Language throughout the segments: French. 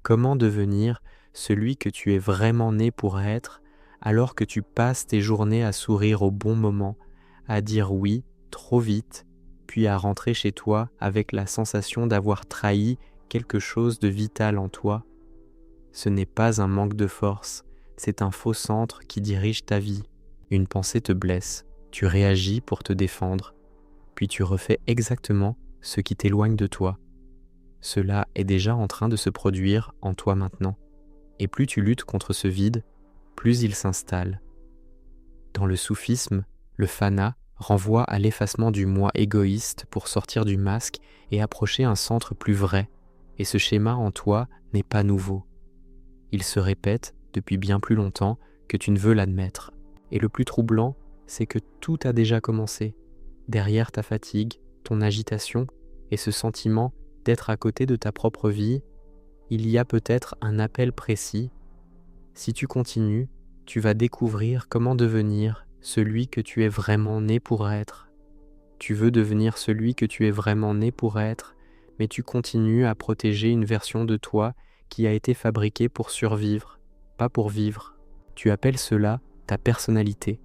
Comment devenir celui que tu es vraiment né pour être, alors que tu passes tes journées à sourire au bon moment, à dire oui trop vite, puis à rentrer chez toi avec la sensation d'avoir trahi quelque chose de vital en toi? Ce n'est pas un manque de force, c'est un faux centre qui dirige ta vie. Une pensée te blesse, tu réagis pour te défendre, puis tu refais exactement ce qui t'éloigne de toi. Cela est déjà en train de se produire en toi maintenant. Et plus tu luttes contre ce vide, plus il s'installe. Dans le soufisme, le fana renvoie à l'effacement du moi égoïste pour sortir du masque et approcher un centre plus vrai. Et ce schéma en toi n'est pas nouveau. Il se répète depuis bien plus longtemps que tu ne veux l'admettre. Et le plus troublant, c'est que tout a déjà commencé. Derrière ta fatigue, ton agitation et ce sentiment d'être à côté de ta propre vie, il y a peut-être un appel précis. Si tu continues, tu vas découvrir comment devenir celui que tu es vraiment né pour être. Tu veux devenir celui que tu es vraiment né pour être, mais tu continues à protéger une version de toi qui a été fabriquée pour survivre, pas pour vivre. Tu appelles cela ta personnalité,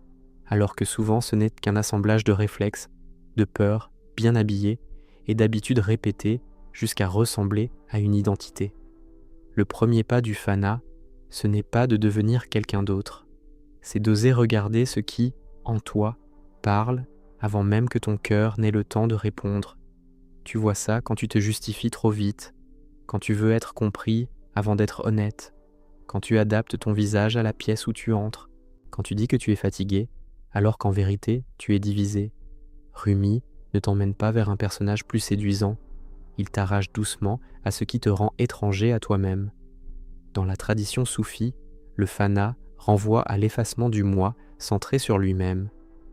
alors que souvent ce n'est qu'un assemblage de réflexes, de peurs bien habillées et d'habitudes répétées jusqu'à ressembler à une identité. Le premier pas du fana, ce n'est pas de devenir quelqu'un d'autre, c'est d'oser regarder ce qui, en toi, parle avant même que ton cœur n'ait le temps de répondre. Tu vois ça quand tu te justifies trop vite, quand tu veux être compris avant d'être honnête, quand tu adaptes ton visage à la pièce où tu entres, quand tu dis que tu es fatigué, alors qu'en vérité, tu es divisé. Rumi ne t'emmène pas vers un personnage plus séduisant, il t'arrache doucement à ce qui te rend étranger à toi-même. Dans la tradition soufie, le fana renvoie à l'effacement du moi centré sur lui-même,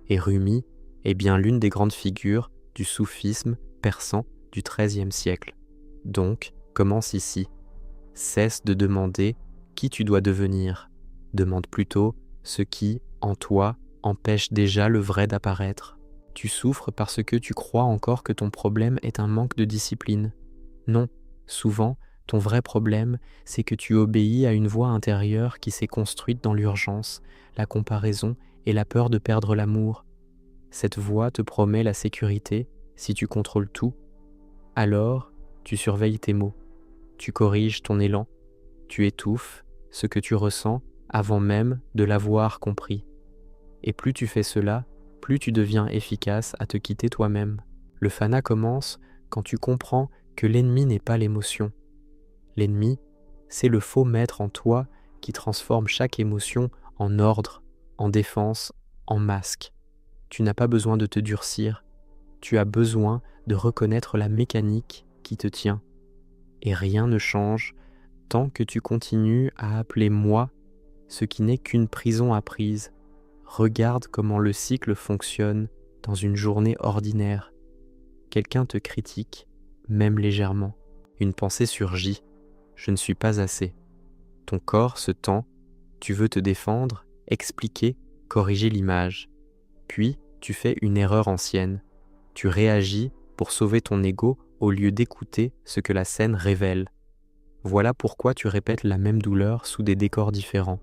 et Rumi est bien l'une des grandes figures du soufisme persan du XIIIe siècle. Donc, commence ici. Cesse de demander qui tu dois devenir. Demande plutôt ce qui, en toi, empêche déjà le vrai d'apparaître. Tu souffres parce que tu crois encore que ton problème est un manque de discipline. Non, souvent, ton vrai problème, c'est que tu obéis à une voix intérieure qui s'est construite dans l'urgence, la comparaison et la peur de perdre l'amour. Cette voix te promet la sécurité si tu contrôles tout. Alors, tu surveilles tes mots, tu corriges ton élan, tu étouffes ce que tu ressens avant même de l'avoir compris. Et plus tu fais cela, plus tu deviens efficace à te quitter toi-même. Le fana commence quand tu comprends que l'ennemi n'est pas l'émotion. L'ennemi, c'est le faux maître en toi qui transforme chaque émotion en ordre, en défense, en masque. Tu n'as pas besoin de te durcir, tu as besoin de reconnaître la mécanique qui te tient. Et rien ne change tant que tu continues à appeler moi ce qui n'est qu'une prison apprise. Regarde comment le cycle fonctionne dans une journée ordinaire. Quelqu'un te critique, même légèrement. Une pensée surgit. Je ne suis pas assez. Ton corps se tend, tu veux te défendre, expliquer, corriger l'image. Puis, tu fais une erreur ancienne. Tu réagis pour sauver ton ego au lieu d'écouter ce que la scène révèle. Voilà pourquoi tu répètes la même douleur sous des décors différents.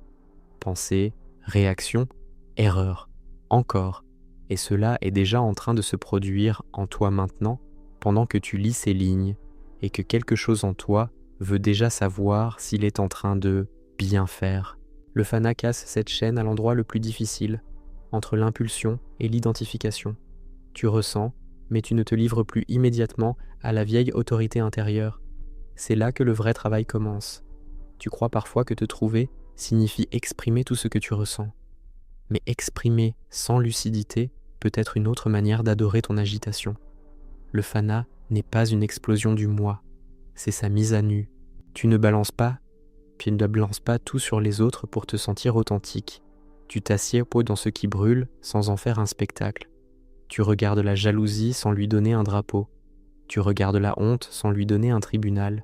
Pensée, réaction, erreur, encore. Et cela est déjà en train de se produire en toi maintenant, pendant que tu lis ces lignes, et que quelque chose en toi veut déjà savoir s'il est en train de bien faire. Le fana casse cette chaîne à l'endroit le plus difficile, entre l'impulsion et l'identification. Tu ressens, mais tu ne te livres plus immédiatement à la vieille autorité intérieure. C'est là que le vrai travail commence. Tu crois parfois que te trouver signifie exprimer tout ce que tu ressens. Mais exprimer sans lucidité peut être une autre manière d'adorer ton agitation. Le fana n'est pas une explosion du moi, c'est sa mise à nu. Tu ne balances pas tout sur les autres pour te sentir authentique. Tu t'assieds dans ce qui brûle sans en faire un spectacle. Tu regardes la jalousie sans lui donner un drapeau. Tu regardes la honte sans lui donner un tribunal.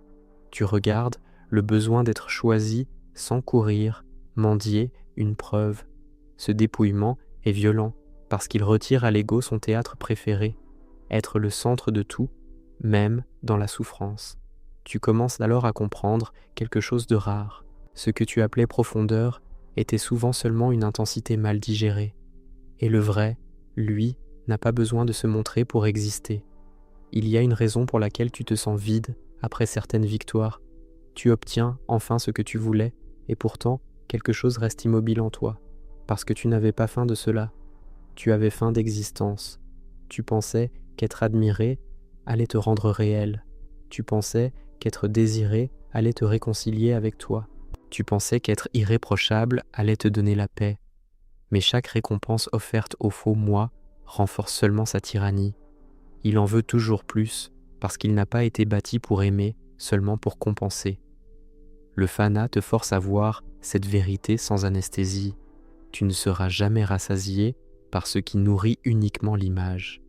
Tu regardes le besoin d'être choisi sans courir, mendier une preuve. Ce dépouillement est violent parce qu'il retire à l'ego son théâtre préféré, être le centre de tout, même dans la souffrance. Tu commences alors à comprendre quelque chose de rare. Ce que tu appelais profondeur était souvent seulement une intensité mal digérée. Et le vrai, lui, n'a pas besoin de se montrer pour exister. Il y a une raison pour laquelle tu te sens vide après certaines victoires. Tu obtiens enfin ce que tu voulais, et pourtant, quelque chose reste immobile en toi, parce que tu n'avais pas faim de cela. Tu avais faim d'existence. Tu pensais qu'être admiré allait te rendre réel. Tu pensais qu'être désiré allait te réconcilier avec toi. Tu pensais qu'être irréprochable allait te donner la paix. Mais chaque récompense offerte au faux moi renforce seulement sa tyrannie. Il en veut toujours plus, parce qu'il n'a pas été bâti pour aimer, seulement pour compenser. Le fana te force à voir cette vérité sans anesthésie. Tu ne seras jamais rassasié par ce qui nourrit uniquement l'image.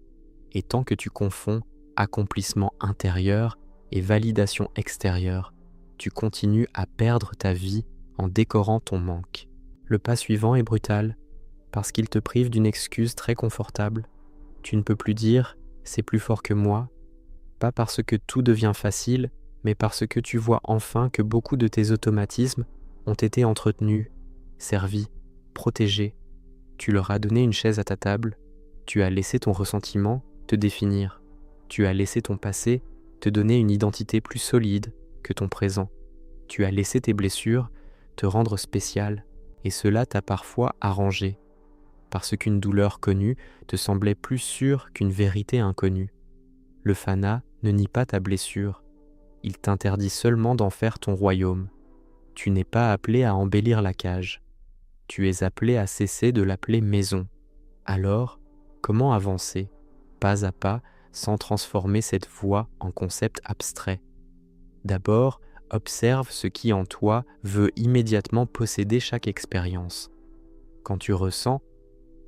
Et tant que tu confonds accomplissement intérieur et validation extérieure, tu continues à perdre ta vie en décorant ton manque. Le pas suivant est brutal, parce qu'il te prive d'une excuse très confortable. Tu ne peux plus dire « c'est plus fort que moi », pas parce que tout devient facile, mais parce que tu vois enfin que beaucoup de tes automatismes ont été entretenus, servis, protégés. Tu leur as donné une chaise à ta table, tu as laissé ton ressentiment te définir, tu as laissé ton passé te donner une identité plus solide que ton présent, tu as laissé tes blessures te rendre spécial, et cela t'a parfois arrangé, parce qu'une douleur connue te semblait plus sûre qu'une vérité inconnue. Le fana ne nie pas ta blessure, il t'interdit seulement d'en faire ton royaume. Tu n'es pas appelé à embellir la cage, tu es appelé à cesser de l'appeler maison. Alors, comment avancer, pas à pas, sans transformer cette voie en concept abstrait? D'abord, observe ce qui en toi veut immédiatement posséder chaque expérience. Quand tu ressens,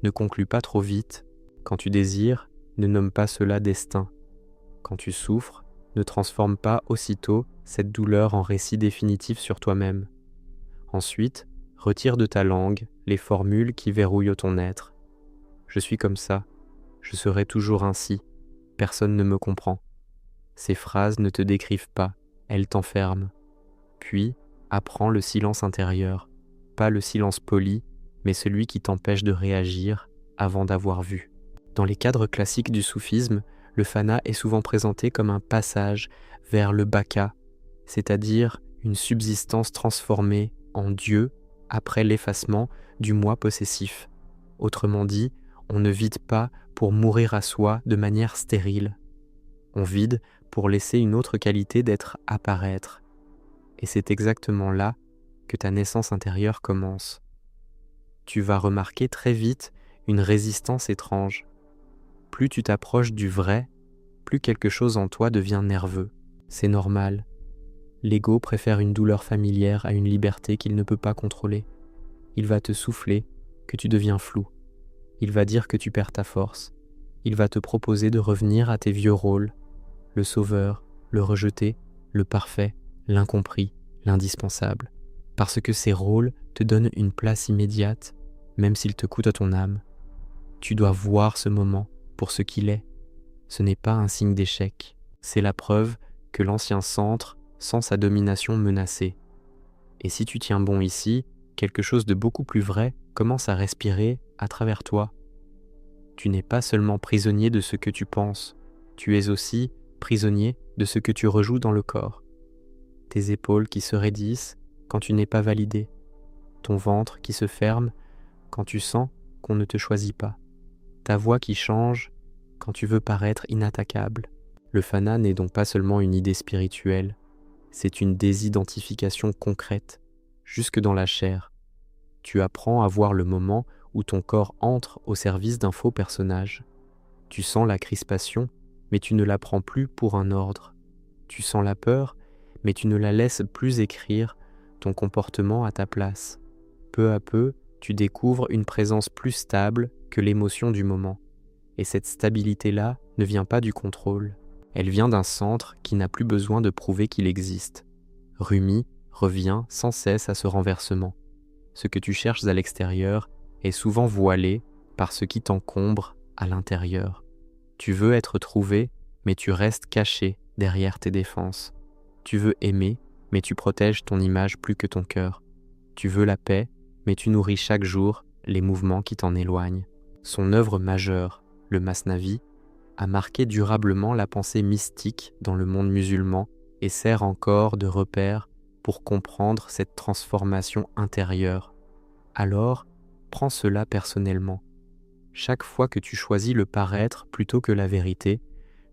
ne conclus pas trop vite. Quand tu désires, ne nomme pas cela destin. Quand tu souffres, ne transforme pas aussitôt cette douleur en récit définitif sur toi-même. Ensuite, retire de ta langue les formules qui verrouillent ton être. Je suis comme ça, je serai toujours ainsi, personne ne me comprend. Ces phrases ne te décrivent pas, elles t'enferment. Puis, apprends le silence intérieur, pas le silence poli, mais celui qui t'empêche de réagir avant d'avoir vu. Dans les cadres classiques du soufisme, le fana est souvent présenté comme un passage vers le baka, c'est-à-dire une subsistance transformée en Dieu après l'effacement du moi possessif. Autrement dit, on ne vide pas pour mourir à soi de manière stérile. On vide pour laisser une autre qualité d'être apparaître. Et c'est exactement là que ta naissance intérieure commence. Tu vas remarquer très vite une résistance étrange. Plus tu t'approches du vrai, plus quelque chose en toi devient nerveux. C'est normal. L'ego préfère une douleur familière à une liberté qu'il ne peut pas contrôler. Il va te souffler que tu deviens flou. Il va dire que tu perds ta force. Il va te proposer de revenir à tes vieux rôles, le sauveur, le rejeté, le parfait, l'incompris, l'indispensable. Parce que ces rôles te donnent une place immédiate, même s'ils te coûtent à ton âme. Tu dois voir ce moment pour ce qu'il est. Ce n'est pas un signe d'échec, c'est la preuve que l'ancien centre sent sa domination menacée. Et si tu tiens bon ici, quelque chose de beaucoup plus vrai commence à respirer à travers toi. Tu n'es pas seulement prisonnier de ce que tu penses, tu es aussi prisonnier de ce que tu rejoues dans le corps. Tes épaules qui se raidissent quand tu n'es pas validé, ton ventre qui se ferme quand tu sens qu'on ne te choisit pas, ta voix qui change quand tu veux paraître inattaquable. Le fana n'est donc pas seulement une idée spirituelle, c'est une désidentification concrète, jusque dans la chair. Tu apprends à voir le moment où ton corps entre au service d'un faux personnage. Tu sens la crispation, mais tu ne la prends plus pour un ordre. Tu sens la peur, mais tu ne la laisses plus écrire ton comportement à ta place. Peu à peu, tu découvres une présence plus stable que l'émotion du moment. Et cette stabilité-là ne vient pas du contrôle. Elle vient d'un centre qui n'a plus besoin de prouver qu'il existe. Rumi revient sans cesse à ce renversement. Ce que tu cherches à l'extérieur est souvent voilé par ce qui t'encombre à l'intérieur. Tu veux être trouvé, mais tu restes caché derrière tes défenses. Tu veux aimer, mais tu protèges ton image plus que ton cœur. Tu veux la paix, mais tu nourris chaque jour les mouvements qui t'en éloignent. Son œuvre majeure, le Masnavi, a marqué durablement la pensée mystique dans le monde musulman et sert encore de repère pour comprendre cette transformation intérieure. Alors, prends cela personnellement. Chaque fois que tu choisis le paraître plutôt que la vérité,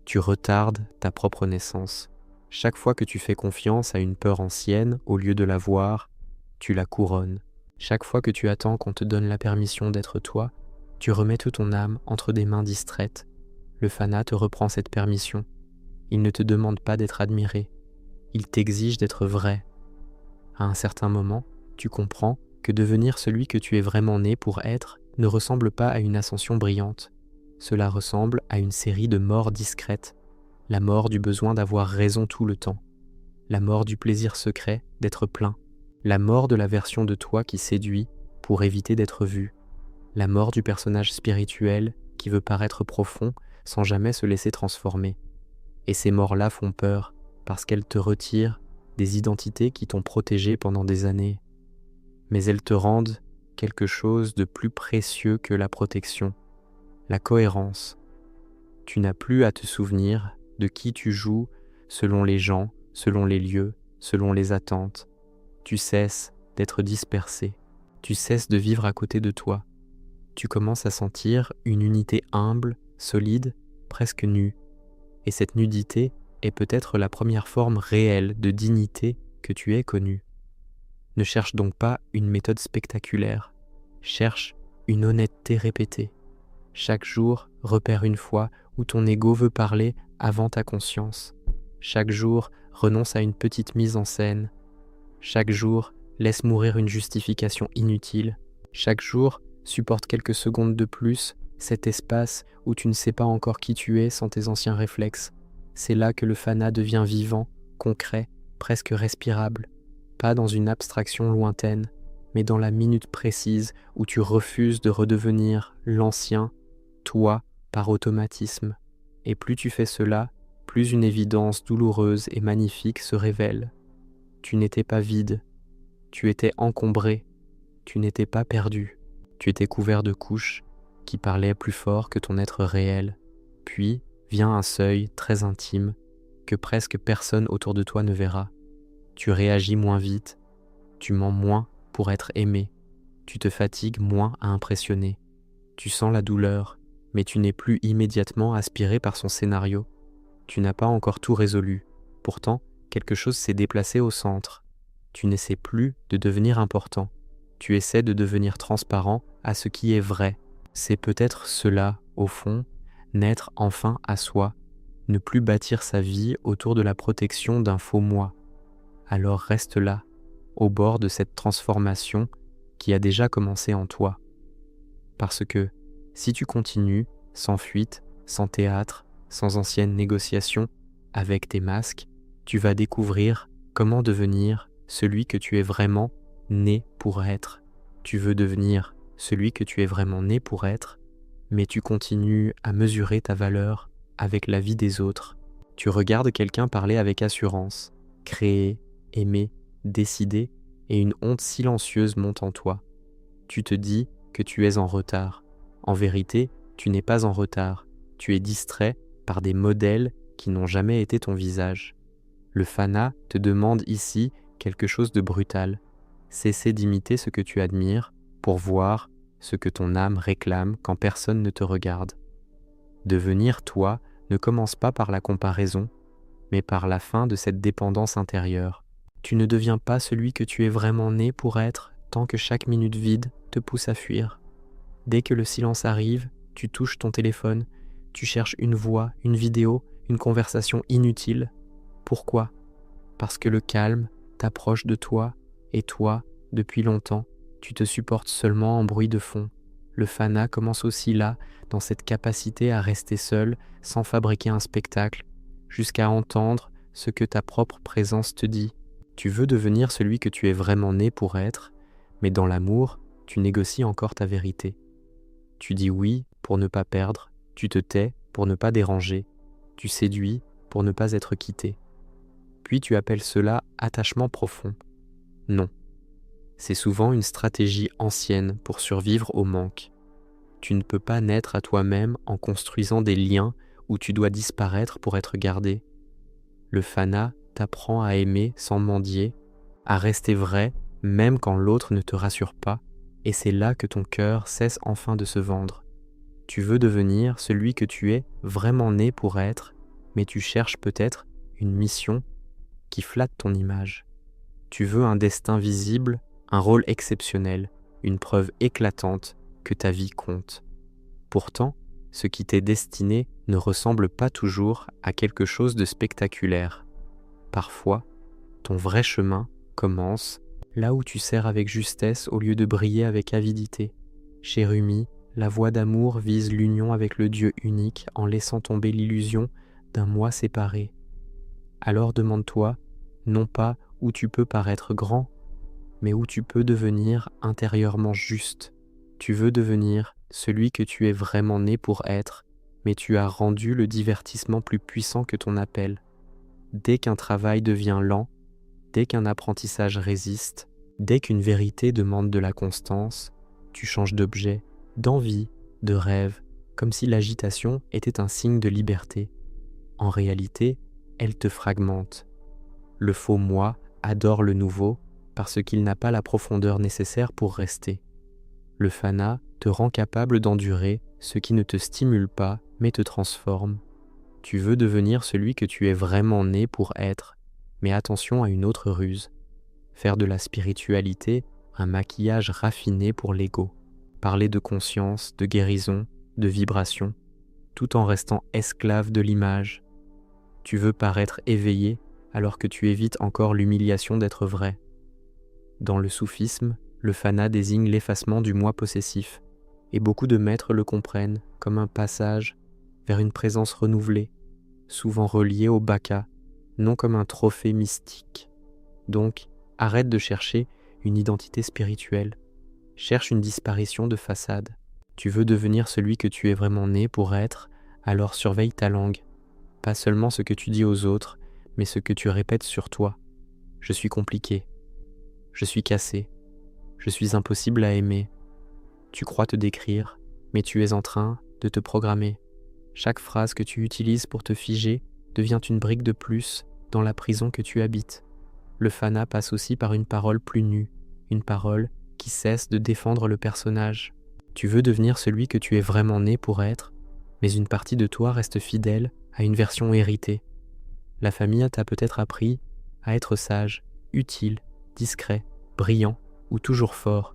tu retardes ta propre naissance. Chaque fois que tu fais confiance à une peur ancienne au lieu de la voir, tu la couronnes. Chaque fois que tu attends qu'on te donne la permission d'être toi, tu remets toute ton âme entre des mains distraites. Le fanat te reprend cette permission. Il ne te demande pas d'être admiré. Il t'exige d'être vrai. À un certain moment, tu comprends que devenir celui que tu es vraiment né pour être ne ressemble pas à une ascension brillante. Cela ressemble à une série de morts discrètes. La mort du besoin d'avoir raison tout le temps. La mort du plaisir secret d'être plein. La mort de la version de toi qui séduit pour éviter d'être vu. La mort du personnage spirituel qui veut paraître profond sans jamais se laisser transformer. Et ces morts-là font peur parce qu'elles te retirent des identités qui t'ont protégé pendant des années. Mais elles te rendent quelque chose de plus précieux que la protection, la cohérence. Tu n'as plus à te souvenir de qui tu joues selon les gens, selon les lieux, selon les attentes. Tu cesses d'être dispersé. Tu cesses de vivre à côté de toi. Tu commences à sentir une unité humble, solide, presque nue. Et cette nudité est peut-être la première forme réelle de dignité que tu aies connue. Ne cherche donc pas une méthode spectaculaire. Cherche une honnêteté répétée. Chaque jour, repère une fois où ton ego veut parler avant ta conscience. Chaque jour, renonce à une petite mise en scène. Chaque jour, laisse mourir une justification inutile. Chaque jour, supporte quelques secondes de plus cet espace où tu ne sais pas encore qui tu es sans tes anciens réflexes. C'est là que le fanat devient vivant, concret, presque respirable. Pas dans une abstraction lointaine, mais dans la minute précise où tu refuses de redevenir l'ancien, toi, par automatisme. Et plus tu fais cela, plus une évidence douloureuse et magnifique se révèle. Tu n'étais pas vide, tu étais encombré, tu n'étais pas perdu, tu étais couvert de couches qui parlaient plus fort que ton être réel. Puis vient un seuil très intime que presque personne autour de toi ne verra. Tu réagis moins vite, tu mens moins pour être aimé, tu te fatigues moins à impressionner. Tu sens la douleur, mais tu n'es plus immédiatement aspiré par son scénario. Tu n'as pas encore tout résolu. Pourtant, quelque chose s'est déplacé au centre. Tu n'essaies plus de devenir important. Tu essaies de devenir transparent à ce qui est vrai. C'est peut-être cela, au fond, naître enfin à soi, ne plus bâtir sa vie autour de la protection d'un faux moi. Alors reste là, au bord de cette transformation qui a déjà commencé en toi. Parce que si tu continues, sans fuite, sans théâtre, sans anciennes négociations, avec tes masques, tu vas découvrir comment devenir celui que tu es vraiment né pour être. Tu veux devenir celui que tu es vraiment né pour être, mais tu continues à mesurer ta valeur avec la vie des autres. Tu regardes quelqu'un parler avec assurance, créer, aimer, décider, et une honte silencieuse monte en toi. Tu te dis que tu es en retard. En vérité, tu n'es pas en retard. Tu es distrait par des modèles qui n'ont jamais été ton visage. Le fanat te demande ici quelque chose de brutal. Cesser d'imiter ce que tu admires pour voir ce que ton âme réclame quand personne ne te regarde. Devenir toi ne commence pas par la comparaison, mais par la fin de cette dépendance intérieure. Tu ne deviens pas celui que tu es vraiment né pour être tant que chaque minute vide te pousse à fuir. Dès que le silence arrive, tu touches ton téléphone, tu cherches une voix, une vidéo, une conversation inutile. Pourquoi ? Parce que le calme t'approche de toi, et toi, depuis longtemps, tu te supportes seulement en bruit de fond. Le fanat commence aussi là, dans cette capacité à rester seul, sans fabriquer un spectacle, jusqu'à entendre ce que ta propre présence te dit. Tu veux devenir celui que tu es vraiment né pour être, mais dans l'amour, tu négocies encore ta vérité. Tu dis oui pour ne pas perdre, tu te tais pour ne pas déranger, tu séduis pour ne pas être quitté. Puis tu appelles cela attachement profond. Non. C'est souvent une stratégie ancienne pour survivre au manque. Tu ne peux pas naître à toi-même en construisant des liens où tu dois disparaître pour être gardé. Le fana t'apprend à aimer sans mendier, à rester vrai même quand l'autre ne te rassure pas, et c'est là que ton cœur cesse enfin de se vendre. Tu veux devenir celui que tu es vraiment né pour être, mais tu cherches peut-être une mission qui flatte ton image. Tu veux un destin visible, un rôle exceptionnel, une preuve éclatante que ta vie compte. Pourtant, ce qui t'est destiné ne ressemble pas toujours à quelque chose de spectaculaire. Parfois, ton vrai chemin commence là où tu sers avec justesse au lieu de briller avec avidité. Chez Rumi, la voie d'amour vise l'union avec le Dieu unique en laissant tomber l'illusion d'un moi séparé. Alors demande-toi, non pas où tu peux paraître grand, mais où tu peux devenir intérieurement juste. Tu veux devenir celui que tu es vraiment né pour être, mais tu as rendu le divertissement plus puissant que ton appel. Dès qu'un travail devient lent, dès qu'un apprentissage résiste, dès qu'une vérité demande de la constance, tu changes d'objet, d'envie, de rêve, comme si l'agitation était un signe de liberté. En réalité, elle te fragmente. Le faux moi adore le nouveau parce qu'il n'a pas la profondeur nécessaire pour rester. Le fana te rend capable d'endurer ce qui ne te stimule pas mais te transforme. Tu veux devenir celui que tu es vraiment né pour être, mais attention à une autre ruse. Faire de la spiritualité un maquillage raffiné pour l'ego. Parler de conscience, de guérison, de vibration, tout en restant esclave de l'image. Tu veux paraître éveillé alors que tu évites encore l'humiliation d'être vrai. Dans le soufisme, le fana désigne l'effacement du moi possessif, et beaucoup de maîtres le comprennent comme un passage vers une présence renouvelée, souvent reliée au baka, non comme un trophée mystique. Donc, arrête de chercher une identité spirituelle. Cherche une disparition de façade. Tu veux devenir celui que tu es vraiment né pour être, alors surveille ta langue. Pas seulement ce que tu dis aux autres, mais ce que tu répètes sur toi. Je suis compliqué. Je suis cassé. Je suis impossible à aimer. Tu crois te décrire, mais tu es en train de te programmer. Chaque phrase que tu utilises pour te figer devient une brique de plus dans la prison que tu habites. Le fana passe aussi par une parole plus nue, une parole qui cesse de défendre le personnage. Tu veux devenir celui que tu es vraiment né pour être, mais une partie de toi reste fidèle à une version héritée. La famille t'a peut-être appris à être sage, utile, discret, brillant ou toujours fort.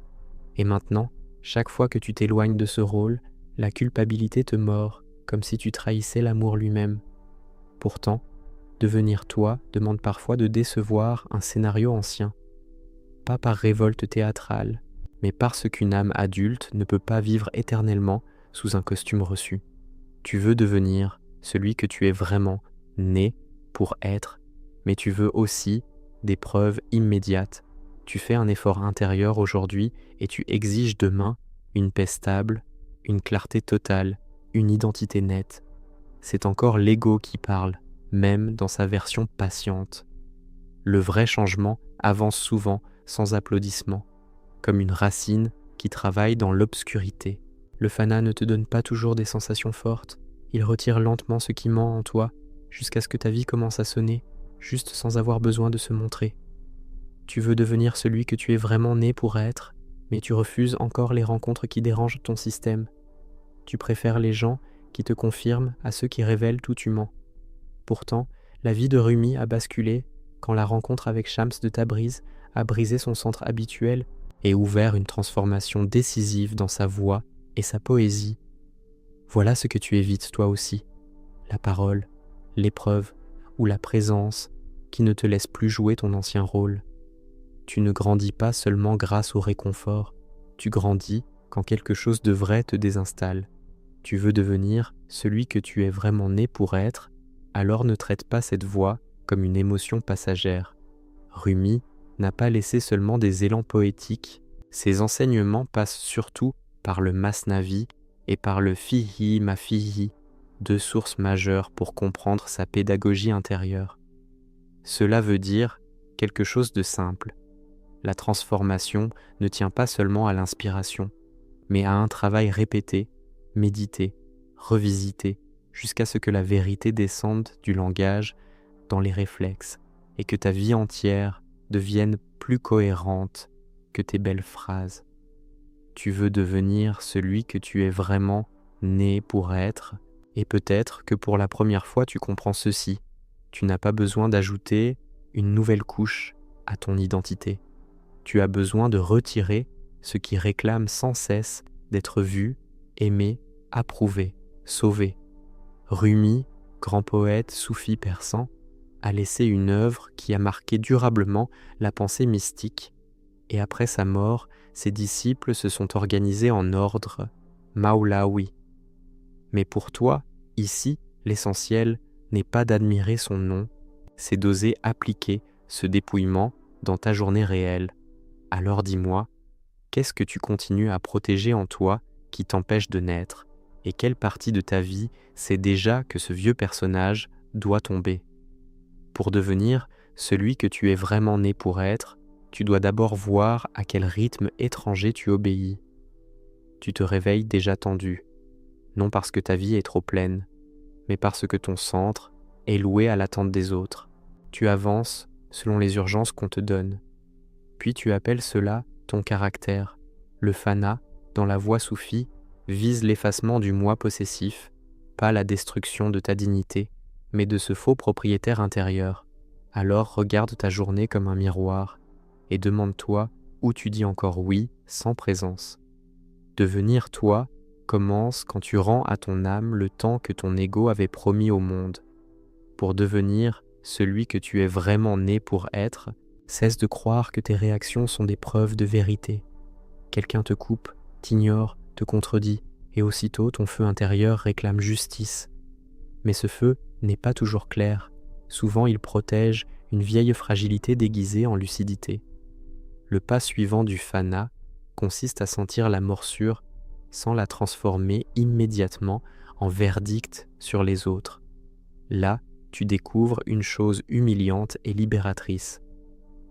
Et maintenant, chaque fois que tu t'éloignes de ce rôle, la culpabilité te mord, comme si tu trahissais l'amour lui-même. Pourtant, devenir toi demande parfois de décevoir un scénario ancien. Pas par révolte théâtrale, mais parce qu'une âme adulte ne peut pas vivre éternellement sous un costume reçu. Tu veux devenir celui que tu es vraiment né pour être, mais tu veux aussi des preuves immédiates. Tu fais un effort intérieur aujourd'hui et tu exiges demain une paix stable, une clarté totale, une identité nette. C'est encore l'ego qui parle, même dans sa version patiente. Le vrai changement avance souvent sans applaudissements, comme une racine qui travaille dans l'obscurité. Le fana ne te donne pas toujours des sensations fortes, il retire lentement ce qui ment en toi, jusqu'à ce que ta vie commence à sonner, juste sans avoir besoin de se montrer. Tu veux devenir celui que tu es vraiment né pour être, mais tu refuses encore les rencontres qui dérangent ton système. Tu préfères les gens qui te confirment à ceux qui révèlent tout tu mens. Pourtant, la vie de Rumi a basculé quand la rencontre avec Shams de Tabriz a brisé son centre habituel et ouvert une transformation décisive dans sa voix et sa poésie. Voilà ce que tu évites toi aussi, la parole, l'épreuve ou la présence qui ne te laisse plus jouer ton ancien rôle. Tu ne grandis pas seulement grâce au réconfort, tu grandis quand quelque chose de vrai te désinstalle. Tu veux devenir celui que tu es vraiment né pour être, alors ne traite pas cette voix comme une émotion passagère. Rumi n'a pas laissé seulement des élans poétiques, ses enseignements passent surtout par le Masnavi et par le Fihi Mafihi, deux sources majeures pour comprendre sa pédagogie intérieure. Cela veut dire quelque chose de simple. La transformation ne tient pas seulement à l'inspiration, mais à un travail répété, médité, revisité, jusqu'à ce que la vérité descende du langage dans les réflexes et que ta vie entière devienne plus cohérente que tes belles phrases. Tu veux devenir celui que tu es vraiment né pour être, et peut-être que pour la première fois tu comprends ceci. Tu n'as pas besoin d'ajouter une nouvelle couche à ton identité. Tu as besoin de retirer ce qui réclame sans cesse d'être vu, aimé, approuvé, sauvé. Rumi, grand poète soufi persan, a laissé une œuvre qui a marqué durablement la pensée mystique, et après sa mort, ses disciples se sont organisés en ordre Maulawi. Mais pour toi, ici, l'essentiel n'est pas d'admirer son nom, c'est d'oser appliquer ce dépouillement dans ta journée réelle. Alors dis-moi, qu'est-ce que tu continues à protéger en toi qui t'empêche de naître, et quelle partie de ta vie sait déjà que ce vieux personnage doit tomber? Pour devenir celui que tu es vraiment né pour être, tu dois d'abord voir à quel rythme étranger tu obéis. Tu te réveilles déjà tendu, non parce que ta vie est trop pleine, mais parce que ton centre est loué à l'attente des autres. Tu avances selon les urgences qu'on te donne. Puis tu appelles cela ton caractère. Le fana, dans la voie soufie, vise l'effacement du moi possessif, pas la destruction de ta dignité, mais de ce faux propriétaire intérieur. Alors regarde ta journée comme un miroir et demande-toi où tu dis encore oui sans présence. Devenir toi commence quand tu rends à ton âme le temps que ton ego avait promis au monde. Pour devenir celui que tu es vraiment né pour être, cesse de croire que tes réactions sont des preuves de vérité. Quelqu'un te coupe, t'ignore, te contredit, et aussitôt ton feu intérieur réclame justice. Mais ce feu n'est pas toujours clair. Souvent il protège une vieille fragilité déguisée en lucidité. Le pas suivant du fana consiste à sentir la morsure sans la transformer immédiatement en verdict sur les autres. Là, tu découvres une chose humiliante et libératrice.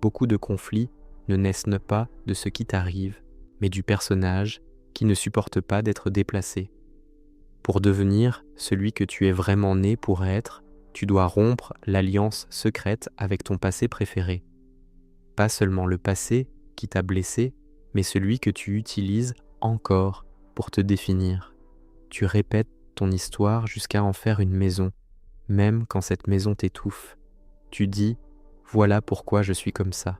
Beaucoup de conflits ne naissent pas de ce qui t'arrive, mais du personnage qui ne supporte pas d'être déplacé. Pour devenir celui que tu es vraiment né pour être, tu dois rompre l'alliance secrète avec ton passé préféré. Pas seulement le passé qui t'a blessé, mais celui que tu utilises encore pour te définir. Tu répètes ton histoire jusqu'à en faire une maison, même quand cette maison t'étouffe. Tu dis « Voilà pourquoi je suis comme ça ».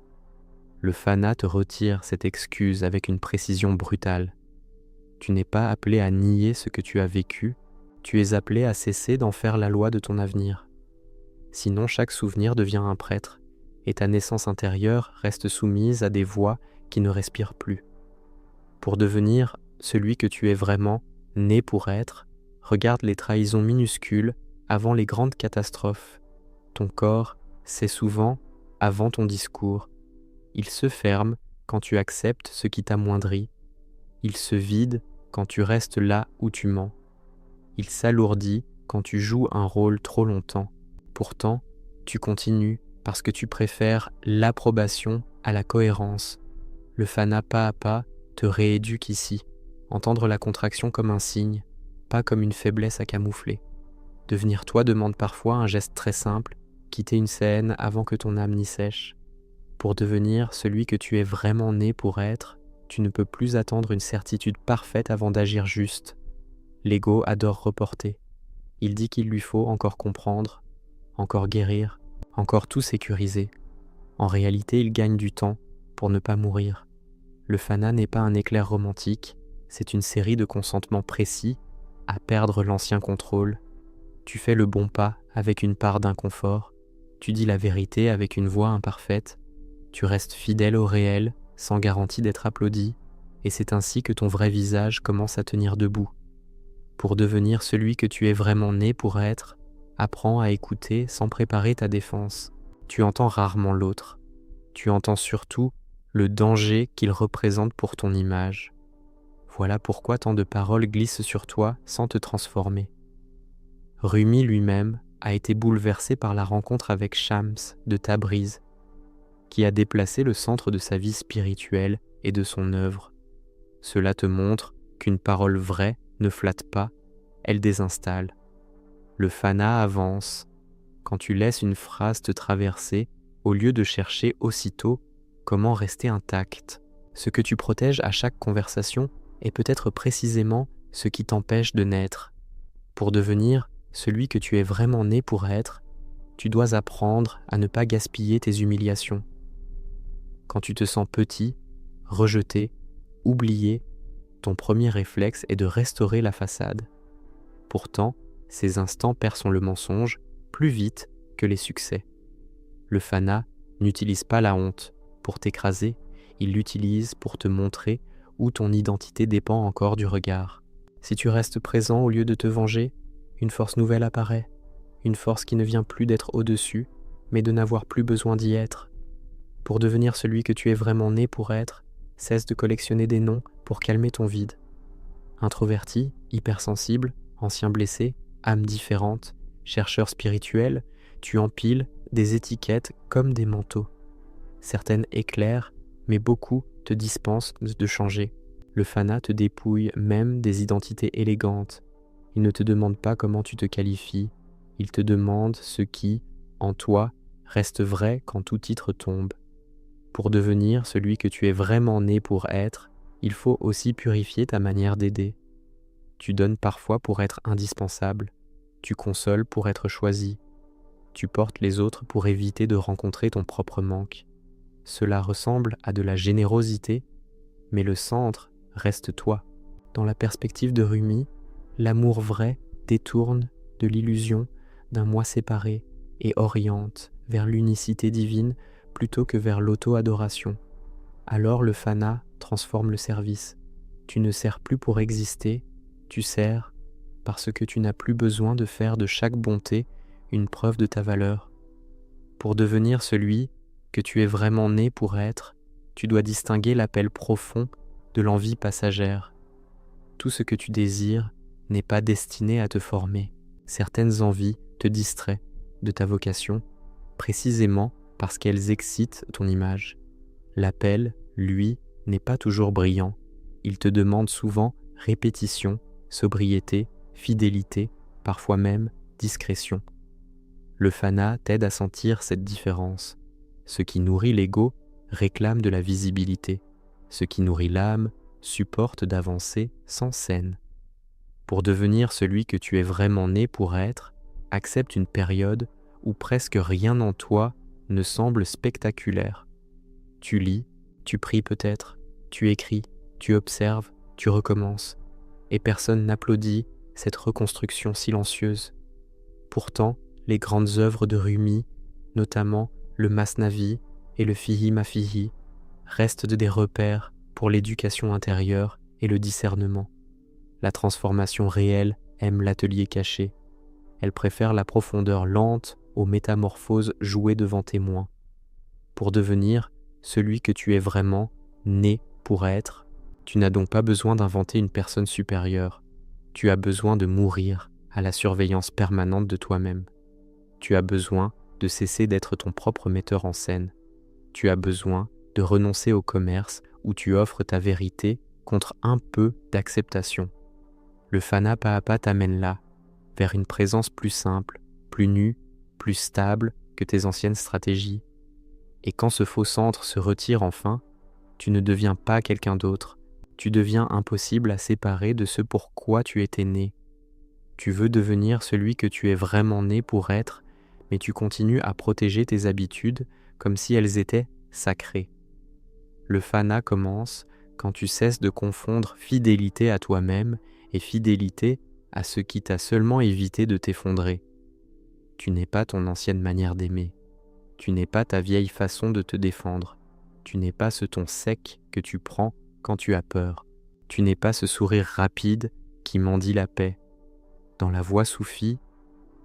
Le fana te retire cette excuse avec une précision brutale. Tu n'es pas appelé à nier ce que tu as vécu, tu es appelé à cesser d'en faire la loi de ton avenir. Sinon, chaque souvenir devient un prêtre, et ta naissance intérieure reste soumise à des voix qui ne respirent plus. Pour devenir celui que tu es vraiment, né pour être, regarde les trahisons minuscules avant les grandes catastrophes. Ton corps sait souvent avant ton discours. Il se ferme quand tu acceptes ce qui t'amoindrit. Il se vide quand tu restes là où tu mens. Il s'alourdit quand tu joues un rôle trop longtemps. Pourtant, tu continues parce que tu préfères l'approbation à la cohérence. Le fana pas à pas te rééduque ici. Entendre la contraction comme un signe, pas comme une faiblesse à camoufler. Devenir toi demande parfois un geste très simple, quitter une scène avant que ton âme n'y sèche. Pour devenir celui que tu es vraiment né pour être, tu ne peux plus attendre une certitude parfaite avant d'agir juste. L'ego adore reporter. Il dit qu'il lui faut encore comprendre, encore guérir, encore tout sécuriser. En réalité, il gagne du temps pour ne pas mourir. Le fana n'est pas un éclair romantique, c'est une série de consentements précis à perdre l'ancien contrôle. Tu fais le bon pas avec une part d'inconfort, tu dis la vérité avec une voix imparfaite, tu restes fidèle au réel sans garantie d'être applaudi, et c'est ainsi que ton vrai visage commence à tenir debout. Pour devenir celui que tu es vraiment né pour être, apprends à écouter sans préparer ta défense. Tu entends rarement l'autre. Tu entends surtout le danger qu'il représente pour ton image. Voilà pourquoi tant de paroles glissent sur toi sans te transformer. Rumi lui-même a été bouleversé par la rencontre avec Shams de Tabriz, qui a déplacé le centre de sa vie spirituelle et de son œuvre. Cela te montre qu'une parole vraie ne flatte pas, elle désinstalle. Le fana avance. Quand tu laisses une phrase te traverser, au lieu de chercher aussitôt comment rester intact, ce que tu protèges à chaque conversation est peut-être précisément ce qui t'empêche de naître. Pour devenir celui que tu es vraiment né pour être, tu dois apprendre à ne pas gaspiller tes humiliations. Quand tu te sens petit, rejeté, oublié, ton premier réflexe est de restaurer la façade. Pourtant, ces instants percent le mensonge plus vite que les succès. Le fana n'utilise pas la honte pour t'écraser, il l'utilise pour te montrer où ton identité dépend encore du regard. Si tu restes présent au lieu de te venger, une force nouvelle apparaît, une force qui ne vient plus d'être au-dessus, mais de n'avoir plus besoin d'y être. Pour devenir celui que tu es vraiment né pour être, cesse de collectionner des noms pour calmer ton vide. Introverti, hypersensible, ancien blessé, âme différente, chercheur spirituel, tu empiles des étiquettes comme des manteaux. Certaines éclairent, mais beaucoup te dispensent de changer. Le fana te dépouille même des identités élégantes. Il ne te demande pas comment tu te qualifies, il te demande ce qui, en toi, reste vrai quand tout titre tombe. Pour devenir celui que tu es vraiment né pour être, il faut aussi purifier ta manière d'aider. Tu donnes parfois pour être indispensable, tu consoles pour être choisi, tu portes les autres pour éviter de rencontrer ton propre manque. Cela ressemble à de la générosité, mais le centre reste toi. Dans la perspective de Rumi, l'amour vrai détourne de l'illusion d'un moi séparé et oriente vers l'unicité divine plutôt que vers l'auto-adoration. Alors le fana transforme le service. Tu ne sers plus pour exister, tu sers parce que tu n'as plus besoin de faire de chaque bonté une preuve de ta valeur. Pour devenir celui que tu es vraiment né pour être, tu dois distinguer l'appel profond de l'envie passagère. Tout ce que tu désires n'est pas destiné à te former. Certaines envies te distraient de ta vocation, précisément parce qu'elles excitent ton image. L'appel, lui, n'est pas toujours brillant. Il te demande souvent répétition, sobriété, fidélité, parfois même discrétion. Le fana t'aide à sentir cette différence. Ce qui nourrit l'ego réclame de la visibilité. Ce qui nourrit l'âme supporte d'avancer sans scène. Pour devenir celui que tu es vraiment né pour être, accepte une période où presque rien en toi ne semble spectaculaire. Tu lis, tu pries peut-être, tu écris, tu observes, tu recommences, et personne n'applaudit cette reconstruction silencieuse. Pourtant, les grandes œuvres de Rumi, notamment le Masnavi et le Fihi Mafihi, restent des repères pour l'éducation intérieure et le discernement. La transformation réelle aime l'atelier caché. Elle préfère la profondeur lente aux métamorphoses jouées devant témoins. Pour devenir celui que tu es vraiment, né pour être, tu n'as donc pas besoin d'inventer une personne supérieure. Tu as besoin de mourir à la surveillance permanente de toi-même. Tu as besoin de cesser d'être ton propre metteur en scène. Tu as besoin de renoncer au commerce où tu offres ta vérité contre un peu d'acceptation. Le fana pas à pas t'amène là, vers une présence plus simple, plus nue, plus stable que tes anciennes stratégies. Et quand ce faux centre se retire enfin, tu ne deviens pas quelqu'un d'autre, tu deviens impossible à séparer de ce pourquoi tu étais né. Tu veux devenir celui que tu es vraiment né pour être, mais tu continues à protéger tes habitudes comme si elles étaient sacrées. Le fana commence quand tu cesses de confondre fidélité à toi-même et fidélité à ce qui t'a seulement évité de t'effondrer. Tu n'es pas ton ancienne manière d'aimer. Tu n'es pas ta vieille façon de te défendre. Tu n'es pas ce ton sec que tu prends quand tu as peur. Tu n'es pas ce sourire rapide qui mendie la paix. Dans la voie soufie,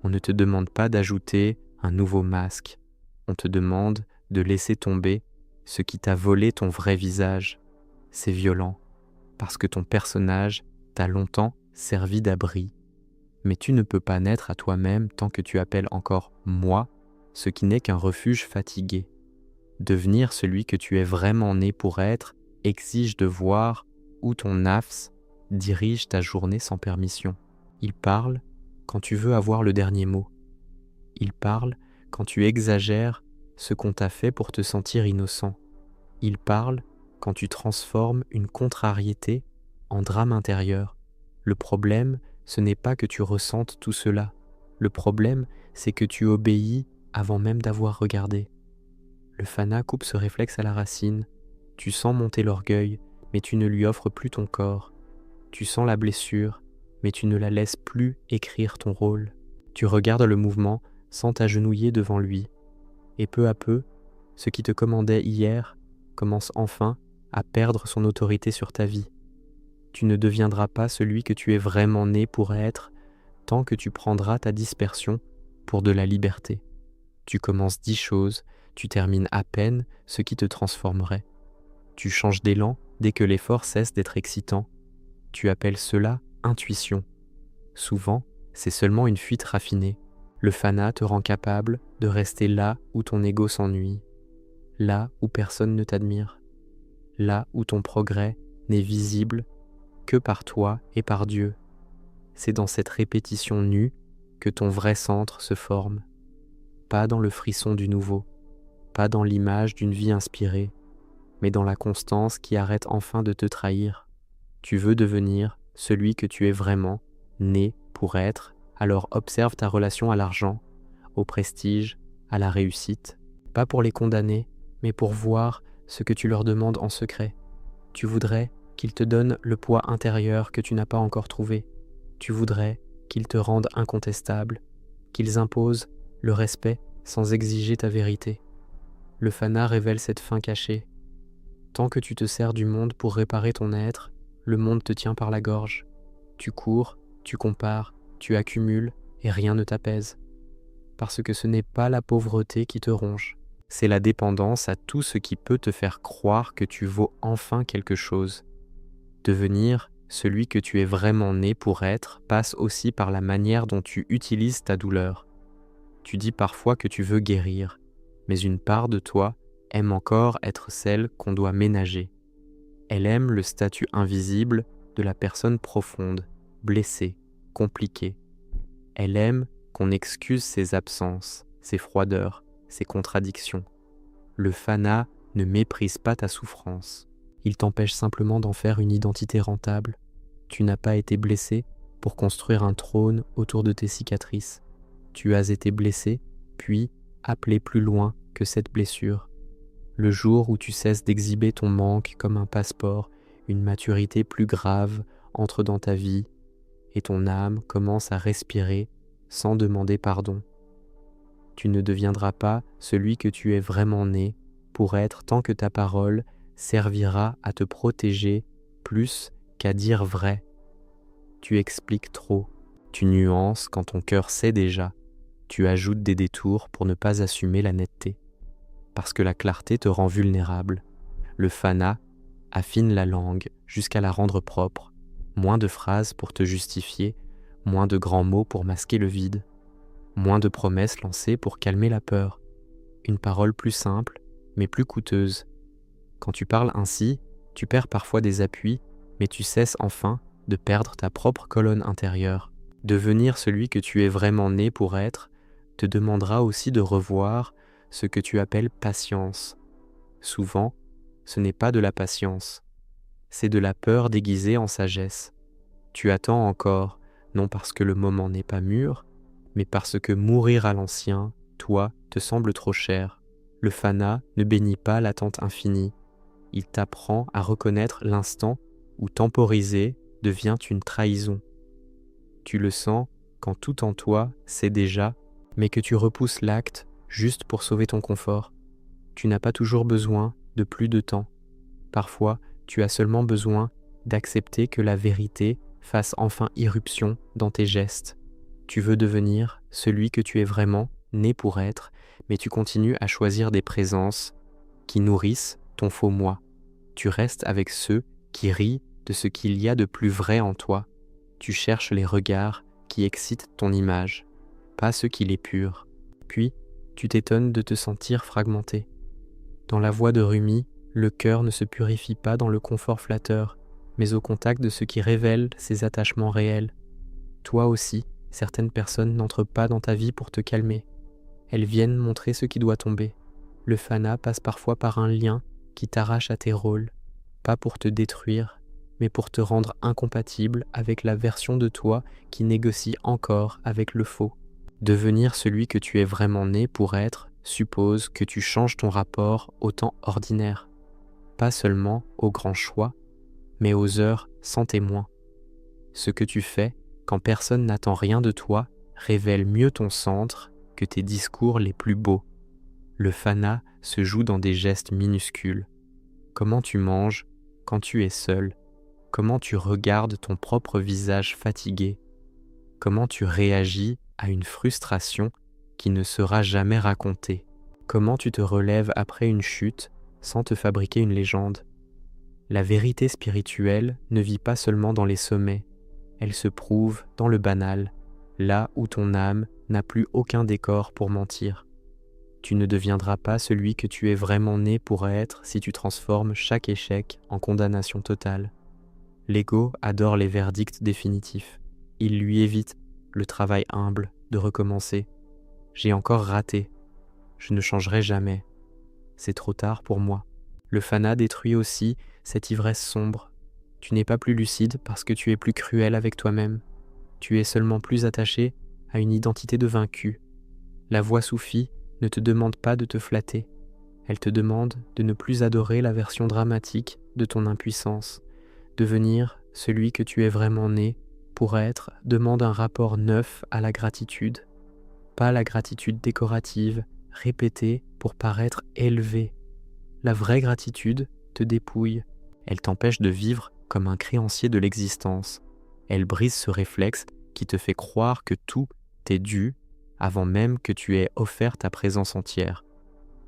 on ne te demande pas d'ajouter un nouveau masque. On te demande de laisser tomber ce qui t'a volé ton vrai visage. C'est violent, parce que ton personnage t'a longtemps servi d'abri. Mais tu ne peux pas naître à toi-même tant que tu appelles encore « moi », ce qui n'est qu'un refuge fatigué. Devenir celui que tu es vraiment né pour être exige de voir où ton nafs dirige ta journée sans permission. Il parle quand tu veux avoir le dernier mot. Il parle quand tu exagères ce qu'on t'a fait pour te sentir innocent. Il parle quand tu transformes une contrariété en drame intérieur. Le problème, ce n'est pas que tu ressentes tout cela. Le problème, c'est que tu obéis avant même d'avoir regardé. Le fana coupe ce réflexe à la racine. Tu sens monter l'orgueil, mais tu ne lui offres plus ton corps. Tu sens la blessure, mais tu ne la laisses plus écrire ton rôle. Tu regardes le mouvement sans t'agenouiller devant lui. Et peu à peu, ce qui te commandait hier commence enfin à perdre son autorité sur ta vie. Tu ne deviendras pas celui que tu es vraiment né pour être tant que tu prendras ta dispersion pour de la liberté. Tu commences 10 choses, tu termines à peine ce qui te transformerait. Tu changes d'élan dès que l'effort cesse d'être excitant. Tu appelles cela intuition. Souvent, c'est seulement une fuite raffinée. Le fana te rend capable de rester là où ton ego s'ennuie, là où personne ne t'admire, là où ton progrès n'est visible que par toi et par Dieu. C'est dans cette répétition nue que ton vrai centre se forme, pas dans le frisson du nouveau, pas dans l'image d'une vie inspirée, mais dans la constance qui arrête enfin de te trahir. Tu veux devenir celui que tu es vraiment, né pour être, alors observe ta relation à l'argent, au prestige, à la réussite, pas pour les condamner, mais pour voir ce que tu leur demandes en secret. Tu voudrais qu'ils te donnent le poids intérieur que tu n'as pas encore trouvé. Tu voudrais qu'ils te rendent incontestable, qu'ils imposent le respect sans exiger ta vérité. Le fana révèle cette fin cachée. Tant que tu te sers du monde pour réparer ton être, le monde te tient par la gorge. Tu cours, tu compares, tu accumules et rien ne t'apaise. Parce que ce n'est pas la pauvreté qui te ronge, c'est la dépendance à tout ce qui peut te faire croire que tu vaux enfin quelque chose. Devenir celui que tu es vraiment né pour être passe aussi par la manière dont tu utilises ta douleur. Tu dis parfois que tu veux guérir, mais une part de toi aime encore être celle qu'on doit ménager. Elle aime le statut invisible de la personne profonde, blessée, compliquée. Elle aime qu'on excuse ses absences, ses froideurs, ses contradictions. Le fana ne méprise pas ta souffrance. Il t'empêche simplement d'en faire une identité rentable. Tu n'as pas été blessé pour construire un trône autour de tes cicatrices. Tu as été blessé, puis appelé plus loin que cette blessure. Le jour où tu cesses d'exhiber ton manque comme un passeport, une maturité plus grave entre dans ta vie et ton âme commence à respirer sans demander pardon. Tu ne deviendras pas celui que tu es vraiment né pour être tant que ta parole servira à te protéger plus qu'à dire vrai. Tu expliques trop, tu nuances quand ton cœur sait déjà, tu ajoutes des détours pour ne pas assumer la netteté. Parce que la clarté te rend vulnérable. Le fana affine la langue jusqu'à la rendre propre, moins de phrases pour te justifier, moins de grands mots pour masquer le vide, moins de promesses lancées pour calmer la peur, une parole plus simple, mais plus coûteuse. Quand tu parles ainsi, tu perds parfois des appuis, mais tu cesses enfin de perdre ta propre colonne intérieure. Devenir celui que tu es vraiment né pour être te demandera aussi de revoir ce que tu appelles patience. Souvent, ce n'est pas de la patience, c'est de la peur déguisée en sagesse. Tu attends encore, non parce que le moment n'est pas mûr, mais parce que mourir à l'ancien, toi, te semble trop cher. Le fana ne bénit pas l'attente infinie. Il t'apprend à reconnaître l'instant où temporiser devient une trahison. Tu le sens quand tout en toi sait déjà, mais que tu repousses l'acte juste pour sauver ton confort. Tu n'as pas toujours besoin de plus de temps. Parfois, tu as seulement besoin d'accepter que la vérité fasse enfin irruption dans tes gestes. Tu veux devenir celui que tu es vraiment, né pour être, mais tu continues à choisir des présences qui nourrissent ton faux moi. Tu restes avec ceux qui rient de ce qu'il y a de plus vrai en toi. Tu cherches les regards qui excitent ton image, pas ce qui l'épure. Puis, tu t'étonnes de te sentir fragmenté. Dans la voix de Rumi, le cœur ne se purifie pas dans le confort flatteur, mais au contact de ce qui révèle ses attachements réels. Toi aussi, certaines personnes n'entrent pas dans ta vie pour te calmer. Elles viennent montrer ce qui doit tomber. Le fana passe parfois par un lien qui t'arrache à tes rôles, pas pour te détruire, mais pour te rendre incompatible avec la version de toi qui négocie encore avec le faux. Devenir celui que tu es vraiment né pour être suppose que tu changes ton rapport au temps ordinaire, pas seulement aux grands choix, mais aux heures sans témoin. Ce que tu fais quand personne n'attend rien de toi révèle mieux ton centre que tes discours les plus beaux. Le fana se joue dans des gestes minuscules. Comment tu manges quand tu es seul? Comment tu regardes ton propre visage fatigué? Comment tu réagis à une frustration qui ne sera jamais racontée? Comment tu te relèves après une chute sans te fabriquer une légende? La vérité spirituelle ne vit pas seulement dans les sommets, elle se prouve dans le banal, là où ton âme n'a plus aucun décor pour mentir. Tu ne deviendras pas celui que tu es vraiment né pour être si tu transformes chaque échec en condamnation totale. L'ego adore les verdicts définitifs. Il lui évite le travail humble de recommencer. J'ai encore raté. Je ne changerai jamais. C'est trop tard pour moi. Le fana détruit aussi cette ivresse sombre. Tu n'es pas plus lucide parce que tu es plus cruel avec toi-même. Tu es seulement plus attaché à une identité de vaincu. La voix soufie ne te demande pas de te flatter. Elle te demande de ne plus adorer la version dramatique de ton impuissance. Devenir celui que tu es vraiment né pour être demande un rapport neuf à la gratitude. Pas la gratitude décorative, répétée pour paraître élevé. La vraie gratitude te dépouille. Elle t'empêche de vivre comme un créancier de l'existence. Elle brise ce réflexe qui te fait croire que tout t'est dû avant même que tu aies offert ta présence entière.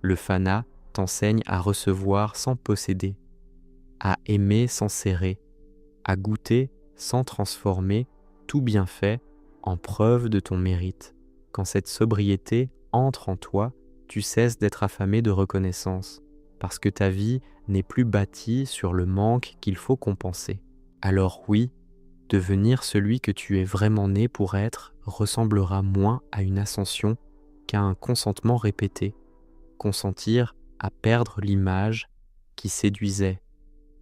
Le fana t'enseigne à recevoir sans posséder, à aimer sans serrer, à goûter sans transformer tout bienfait en preuve de ton mérite. Quand cette sobriété entre en toi, tu cesses d'être affamé de reconnaissance, parce que ta vie n'est plus bâtie sur le manque qu'il faut compenser. Alors oui, devenir celui que tu es vraiment né pour être ressemblera moins à une ascension qu'à un consentement répété. Consentir à perdre l'image qui séduisait.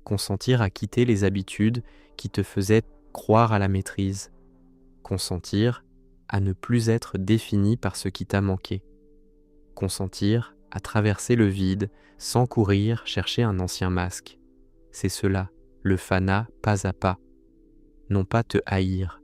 Consentir à quitter les habitudes qui te faisaient croire à la maîtrise. Consentir à ne plus être défini par ce qui t'a manqué. Consentir à traverser le vide sans courir chercher un ancien masque. C'est cela, le fana pas à pas. Non pas te haïr,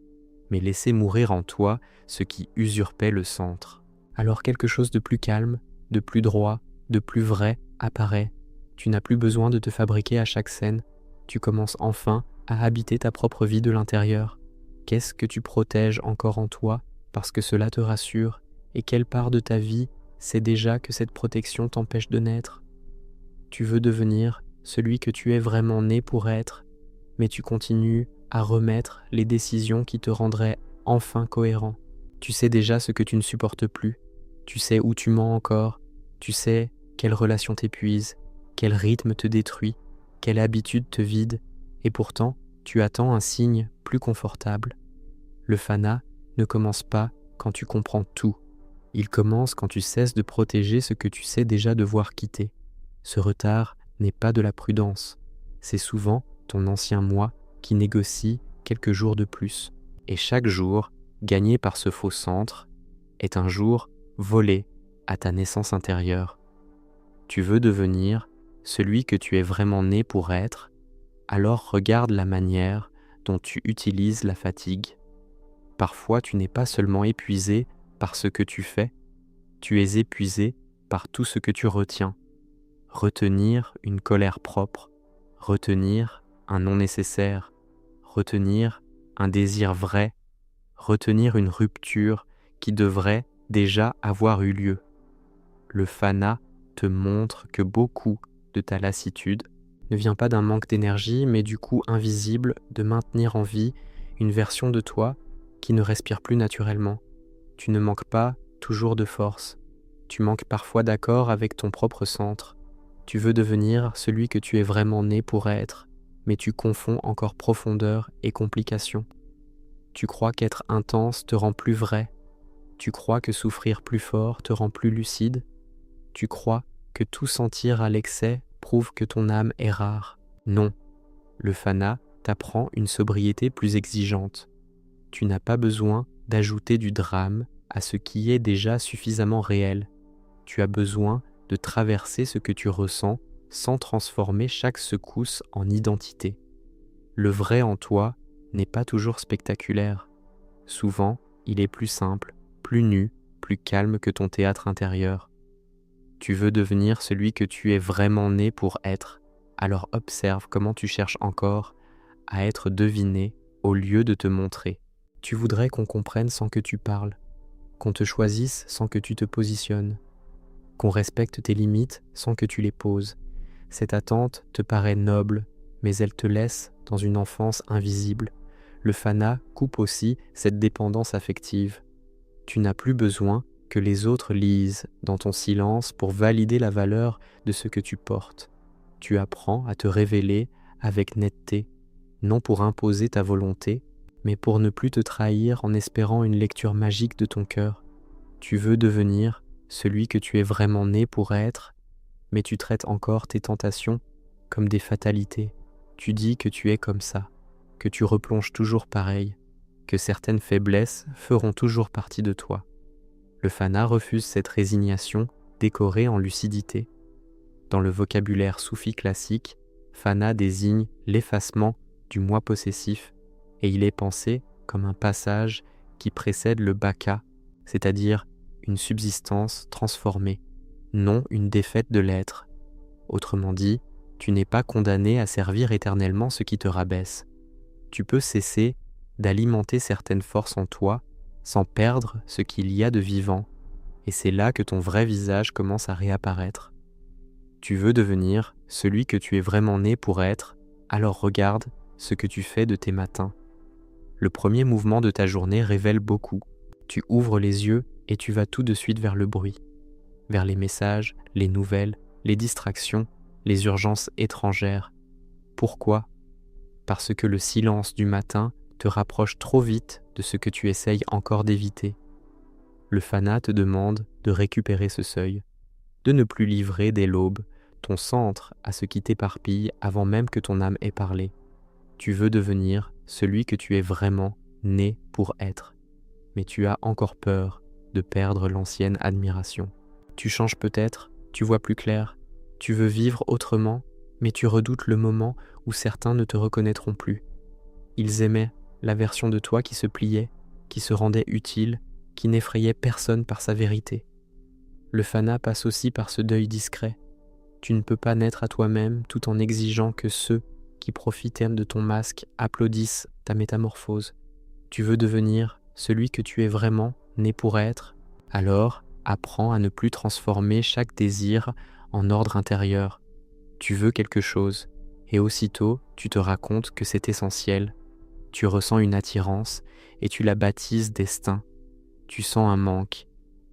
mais laisser mourir en toi ce qui usurpait le centre. Alors quelque chose de plus calme, de plus droit, de plus vrai apparaît. Tu n'as plus besoin de te fabriquer à chaque scène. Tu commences enfin à habiter ta propre vie de l'intérieur. Qu'est-ce que tu protèges encore en toi parce que cela te rassure? Et quelle part de ta vie sait déjà que cette protection t'empêche de naître? Tu veux devenir celui que tu es vraiment né pour être, mais tu continues à remettre les décisions qui te rendraient enfin cohérent. Tu sais déjà ce que tu ne supportes plus. Tu sais où tu mens encore. Tu sais quelle relation t'épuise, quel rythme te détruit, quelle habitude te vide. Et pourtant, tu attends un signe plus confortable. Le fana ne commence pas quand tu comprends tout. Il commence quand tu cesses de protéger ce que tu sais déjà devoir quitter. Ce retard n'est pas de la prudence. C'est souvent ton ancien moi qui négocie quelques jours de plus. Et chaque jour, gagné par ce faux centre, est un jour volé à ta naissance intérieure. Tu veux devenir celui que tu es vraiment né pour être, alors regarde la manière dont tu utilises la fatigue. Parfois, tu n'es pas seulement épuisé par ce que tu fais, tu es épuisé par tout ce que tu retiens. Retenir une colère propre, retenir un non nécessaire, retenir un désir vrai, retenir une rupture qui devrait déjà avoir eu lieu. Le fana te montre que beaucoup de ta lassitude ne vient pas d'un manque d'énergie, mais du coup invisible de maintenir en vie une version de toi qui ne respire plus naturellement. Tu ne manques pas toujours de force. Tu manques parfois d'accord avec ton propre centre. Tu veux devenir celui que tu es vraiment né pour être, mais tu confonds encore profondeur et complication. Tu crois qu'être intense te rend plus vrai. Tu crois que souffrir plus fort te rend plus lucide. Tu crois que tout sentir à l'excès prouve que ton âme est rare. Non, le fana t'apprend une sobriété plus exigeante. Tu n'as pas besoin d'ajouter du drame à ce qui est déjà suffisamment réel. Tu as besoin de traverser ce que tu ressens sans transformer chaque secousse en identité. Le vrai en toi n'est pas toujours spectaculaire. Souvent, il est plus simple, plus nu, plus calme que ton théâtre intérieur. Tu veux devenir celui que tu es vraiment né pour être, alors observe comment tu cherches encore à être deviné au lieu de te montrer. Tu voudrais qu'on comprenne sans que tu parles, qu'on te choisisse sans que tu te positionnes, qu'on respecte tes limites sans que tu les poses. Cette attente te paraît noble, mais elle te laisse dans une enfance invisible. Le fana coupe aussi cette dépendance affective. Tu n'as plus besoin que les autres lisent dans ton silence pour valider la valeur de ce que tu portes. Tu apprends à te révéler avec netteté, non pour imposer ta volonté, mais pour ne plus te trahir en espérant une lecture magique de ton cœur. Tu veux devenir celui que tu es vraiment né pour être, mais tu traites encore tes tentations comme des fatalités. Tu dis que tu es comme ça, que tu replonges toujours pareil, que certaines faiblesses feront toujours partie de toi. Le fana refuse cette résignation décorée en lucidité. Dans le vocabulaire soufi classique, fana désigne l'effacement du moi possessif et il est pensé comme un passage qui précède le baka, c'est-à-dire une subsistance transformée, non une défaite de l'être. Autrement dit, tu n'es pas condamné à servir éternellement ce qui te rabaisse. Tu peux cesser d'alimenter certaines forces en toi sans perdre ce qu'il y a de vivant, et c'est là que ton vrai visage commence à réapparaître. Tu veux devenir celui que tu es vraiment né pour être, alors regarde ce que tu fais de tes matins. Le premier mouvement de ta journée révèle beaucoup. Tu ouvres les yeux et tu vas tout de suite vers le bruit, vers les messages, les nouvelles, les distractions, les urgences étrangères. Pourquoi ? Parce que le silence du matin te rapproche trop vite de ce que tu essayes encore d'éviter. Le fana te demande de récupérer ce seuil, de ne plus livrer dès l'aube ton centre à ce qui t'éparpille avant même que ton âme ait parlé. Tu veux devenir celui que tu es vraiment né pour être, mais tu as encore peur de perdre l'ancienne admiration. Tu changes peut-être, tu vois plus clair, tu veux vivre autrement, mais tu redoutes le moment où certains ne te reconnaîtront plus. Ils aimaient la version de toi qui se pliait, qui se rendait utile, qui n'effrayait personne par sa vérité. Le fana passe aussi par ce deuil discret. Tu ne peux pas naître à toi-même tout en exigeant que ceux qui profitent de ton masque applaudissent ta métamorphose. Tu veux devenir celui que tu es vraiment né pour être, alors apprends à ne plus transformer chaque désir en ordre intérieur. Tu veux quelque chose, et aussitôt tu te racontes que c'est essentiel. Tu ressens une attirance, et tu la baptises destin. Tu sens un manque,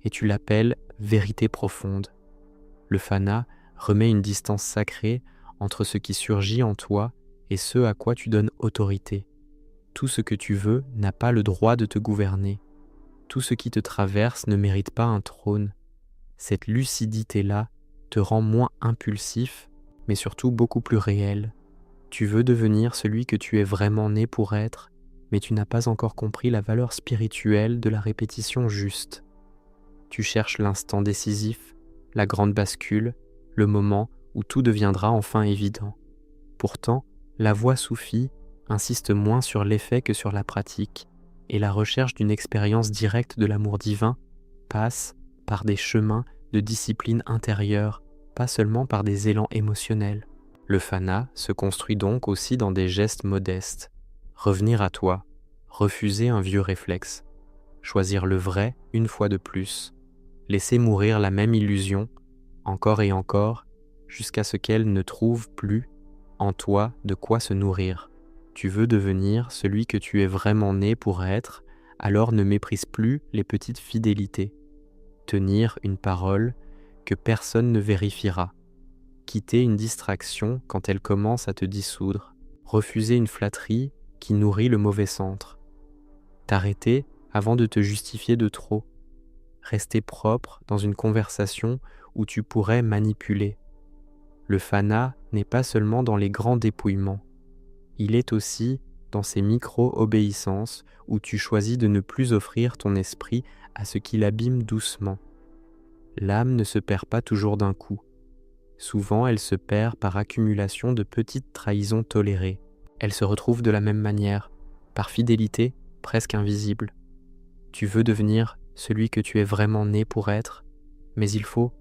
et tu l'appelles vérité profonde. Le fana remet une distance sacrée entre ce qui surgit en toi et ce à quoi tu donnes autorité. Tout ce que tu veux n'a pas le droit de te gouverner. Tout ce qui te traverse ne mérite pas un trône. Cette lucidité-là te rend moins impulsif, mais surtout beaucoup plus réel. Tu veux devenir celui que tu es vraiment né pour être, mais tu n'as pas encore compris la valeur spirituelle de la répétition juste. Tu cherches l'instant décisif, la grande bascule, le moment où tout deviendra enfin évident. Pourtant, la voie soufie insiste moins sur l'effet que sur la pratique, et la recherche d'une expérience directe de l'amour divin passe par des chemins de discipline intérieure, pas seulement par des élans émotionnels. Le fana se construit donc aussi dans des gestes modestes. Revenir à toi, refuser un vieux réflexe, choisir le vrai une fois de plus, laisser mourir la même illusion, encore et encore, jusqu'à ce qu'elle ne trouve plus en toi de quoi se nourrir. Tu veux devenir celui que tu es vraiment né pour être, Alors ne méprise plus les petites fidélités. Tenir une parole que personne ne vérifiera. Quitter une distraction quand elle commence à te dissoudre. Refuser une flatterie qui nourrit le mauvais centre. T'arrêter avant de te justifier de trop. Rester propre dans une conversation où tu pourrais manipuler. Le fanat n'est pas seulement dans les grands dépouillements. Il est aussi dans ces micro-obéissances où tu choisis de ne plus offrir ton esprit à ce qui l'abîme doucement. L'âme ne se perd pas toujours d'un coup. Souvent, elle se perd par accumulation de petites trahisons tolérées. Elle se retrouve de la même manière, par fidélité presque invisible. Tu veux devenir celui que tu es vraiment né pour être, mais il faut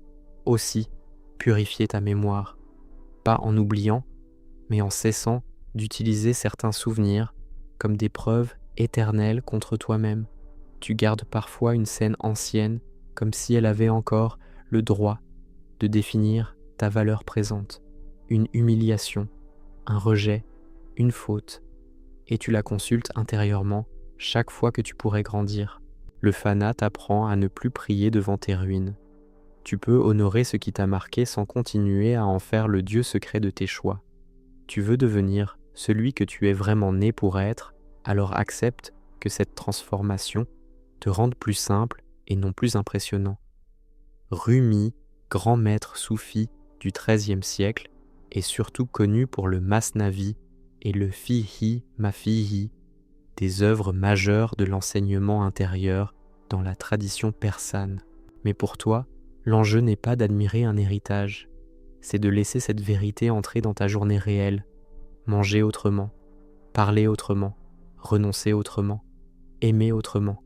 aussi purifier ta mémoire, pas en oubliant, mais en cessant d'utiliser certains souvenirs comme des preuves éternelles contre toi-même. Tu gardes parfois une scène ancienne comme si elle avait encore le droit de définir ta valeur présente, une humiliation, un rejet, une faute, et tu la consultes intérieurement chaque fois que tu pourrais grandir. Le fanat t'apprend à ne plus prier devant tes ruines. Tu peux honorer ce qui t'a marqué sans continuer à en faire le Dieu secret de tes choix. Tu veux devenir celui que tu es vraiment né pour être, alors accepte que cette transformation te rende plus simple et non plus impressionnant. Rumi, grand maître soufi du XIIIe siècle, est surtout connu pour le Masnavi et le Fihi Mafihi, des œuvres majeures de l'enseignement intérieur dans la tradition persane. Mais pour toi, l'enjeu n'est pas d'admirer un héritage, c'est de laisser cette vérité entrer dans ta journée réelle, manger autrement, parler autrement, renoncer autrement, aimer autrement.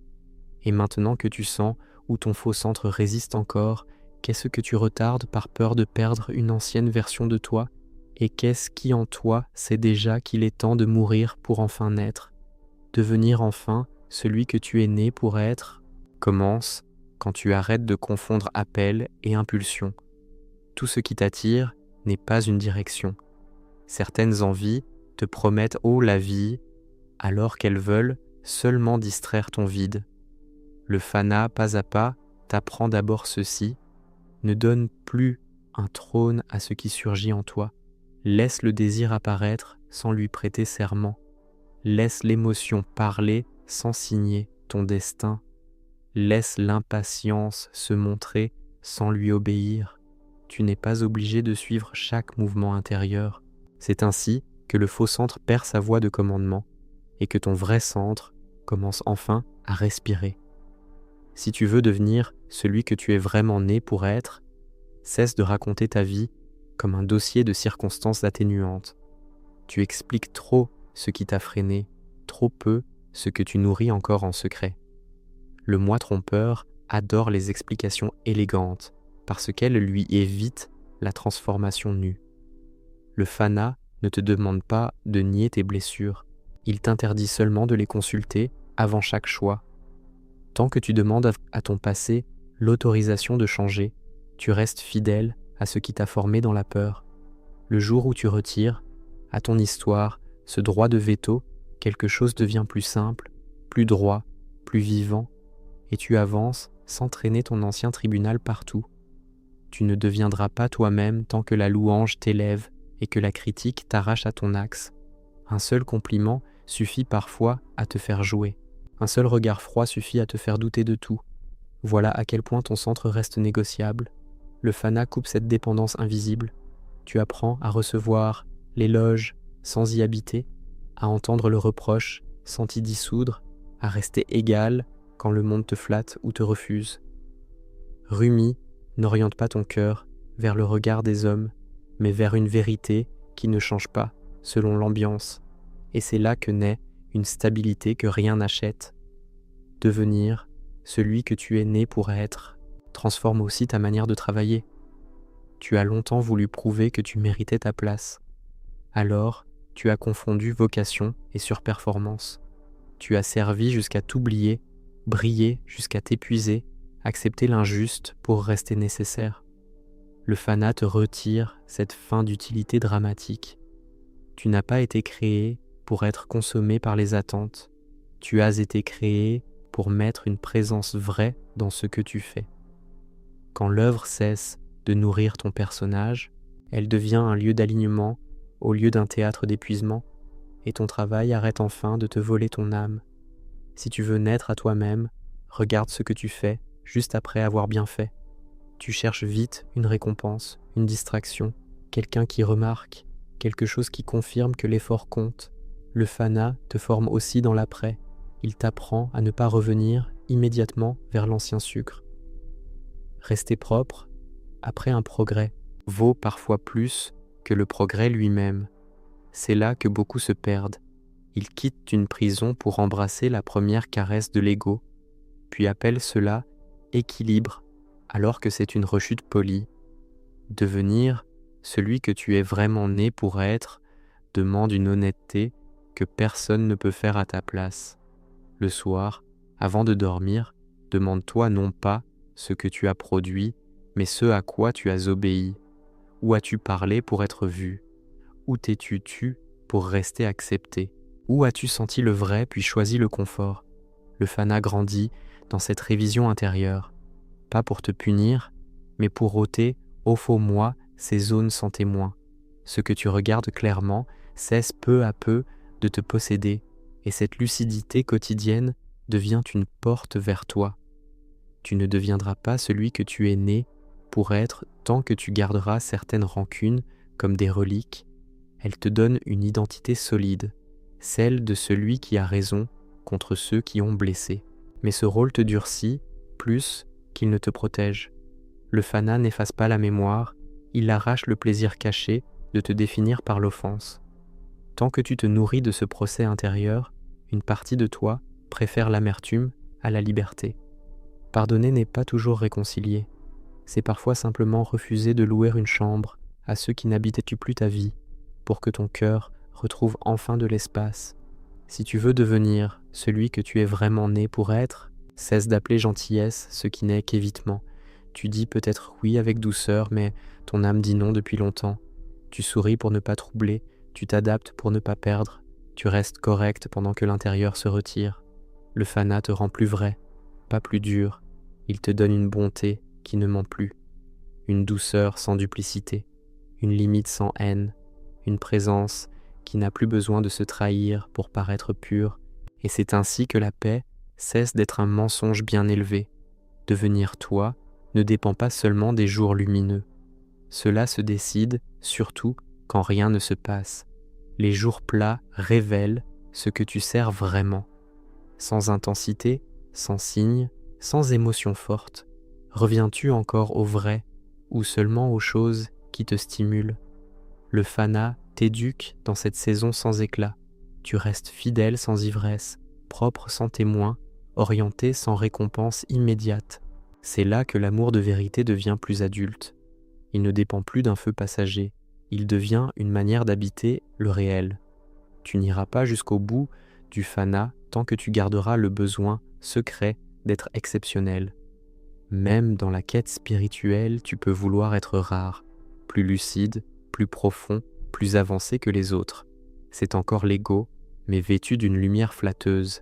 Et maintenant que tu sens où ton faux centre résiste encore, qu'est-ce que tu retardes par peur de perdre une ancienne version de toi? Et qu'est-ce qui en toi sait déjà qu'il est temps de mourir pour enfin naître? Devenir enfin celui que tu es né pour être commence quand tu arrêtes de confondre appel et impulsion. Tout ce qui t'attire n'est pas une direction. Certaines envies te promettent la vie, alors qu'elles veulent seulement distraire ton vide. Le fanat, pas à pas, t'apprend d'abord ceci: ne donne plus un trône à ce qui surgit en toi. Laisse le désir apparaître sans lui prêter serment. Laisse l'émotion parler sans signer ton destin. Laisse l'impatience se montrer sans lui obéir. Tu n'es pas obligé de suivre chaque mouvement intérieur. C'est ainsi que le faux centre perd sa voix de commandement et que ton vrai centre commence enfin à respirer. Si tu veux devenir celui que tu es vraiment né pour être, cesse de raconter ta vie comme un dossier de circonstances atténuantes. Tu expliques trop ce qui t'a freiné, trop peu ce que tu nourris encore en secret. Le moi trompeur adore les explications élégantes parce qu'elles lui évitent la transformation nue. Le fanat ne te demande pas de nier tes blessures, il t'interdit seulement de les consulter avant chaque choix. Tant que tu demandes à ton passé l'autorisation de changer, tu restes fidèle à ce qui t'a formé dans la peur. Le jour où tu retires à ton histoire ce droit de veto, quelque chose devient plus simple, plus droit, plus vivant, et tu avances sans traîner ton ancien tribunal partout. Tu ne deviendras pas toi-même tant que la louange t'élève et que la critique t'arrache à ton axe. Un seul compliment suffit parfois à te faire jouer. Un seul regard froid suffit à te faire douter de tout. Voilà à quel point ton centre reste négociable. Le fanat coupe cette dépendance invisible. Tu apprends à recevoir l'éloge sans y habiter, à entendre le reproche sans t'y dissoudre, à rester égal quand le monde te flatte ou te refuse. Rumi n'oriente pas ton cœur vers le regard des hommes, mais vers une vérité qui ne change pas selon l'ambiance. Et c'est là que naît une stabilité que rien n'achète. Devenir celui que tu es né pour être transforme aussi ta manière de travailler. Tu as longtemps voulu prouver que tu méritais ta place. Alors, tu as confondu vocation et surperformance. Tu as servi jusqu'à t'oublier, brillé jusqu'à t'épuiser, accepter l'injuste pour rester nécessaire. Le fanat te retire cette fin d'utilité dramatique. Tu n'as pas été créé pour être consommé par les attentes. Tu as été créé pour mettre une présence vraie dans ce que tu fais. Quand l'œuvre cesse de nourrir ton personnage, elle devient un lieu d'alignement au lieu d'un théâtre d'épuisement, et ton travail arrête enfin de te voler ton âme. Si tu veux naître à toi-même, regarde ce que tu fais juste après avoir bien fait. Tu cherches vite une récompense, une distraction, quelqu'un qui remarque, quelque chose qui confirme que l'effort compte. Le fana te forme aussi dans l'après. Il t'apprend à ne pas revenir immédiatement vers l'ancien sucre. Rester propre, après un progrès, vaut parfois plus que le progrès lui-même. C'est là que beaucoup se perdent. Ils quittent une prison pour embrasser la première caresse de l'ego, puis appellent cela équilibre, alors que c'est une rechute polie. Devenir celui que tu es vraiment né pour être demande une honnêteté que personne ne peut faire à ta place. Le soir, avant de dormir, demande-toi non pas ce que tu as produit, mais ce à quoi tu as obéi. Où as-tu parlé pour être vu? Où t'es-tu tu pour rester accepté? Où as-tu senti le vrai puis choisi le confort? Le fana grandit dans cette révision intérieure, pas pour te punir, mais pour ôter au faux moi ces zones sans témoin. Ce que tu regardes clairement cesse peu à peu de te posséder, et cette lucidité quotidienne devient une porte vers toi. Tu ne deviendras pas celui que tu es né pour être tant que tu garderas certaines rancunes comme des reliques. Elles te donnent une identité solide, celle de celui qui a raison contre ceux qui ont blessé. Mais ce rôle te durcit plus qu'il ne te protège. Le fana n'efface pas la mémoire, il arrache le plaisir caché de te définir par l'offense. Tant que tu te nourris de ce procès intérieur, une partie de toi préfère l'amertume à la liberté. Pardonner n'est pas toujours réconcilier. C'est parfois simplement refuser de louer une chambre à ceux qui n'habitaient plus ta vie, pour que ton cœur retrouve enfin de l'espace. Si tu veux devenir celui que tu es vraiment né pour être, cesse d'appeler gentillesse ce qui n'est qu'évitement. Tu dis peut-être oui avec douceur, mais ton âme dit non depuis longtemps. Tu souris pour ne pas troubler, tu t'adaptes pour ne pas perdre, tu restes correct pendant que l'intérieur se retire. Le fana te rend plus vrai, pas plus dur. Il te donne une bonté qui ne ment plus, une douceur sans duplicité, une limite sans haine, une présence qui n'a plus besoin de se trahir pour paraître pure, et c'est ainsi que la paix cesse d'être un mensonge bien élevé. Devenir toi ne dépend pas seulement des jours lumineux. Cela se décide surtout quand rien ne se passe. Les jours plats révèlent ce que tu sers vraiment. Sans intensité, sans signe, sans émotion forte, reviens-tu encore au vrai ou seulement aux choses qui te stimulent? Le fana t'éduque dans cette saison sans éclat. Tu restes fidèle sans ivresse, propre sans témoin, orienté sans récompense immédiate. C'est là que l'amour de vérité devient plus adulte. Il ne dépend plus d'un feu passager, il devient une manière d'habiter le réel. Tu n'iras pas jusqu'au bout du fana tant que tu garderas le besoin secret d'être exceptionnel. Même dans la quête spirituelle, tu peux vouloir être rare, plus lucide, plus profond, plus avancé que les autres. C'est encore l'ego, mais vêtu d'une lumière flatteuse.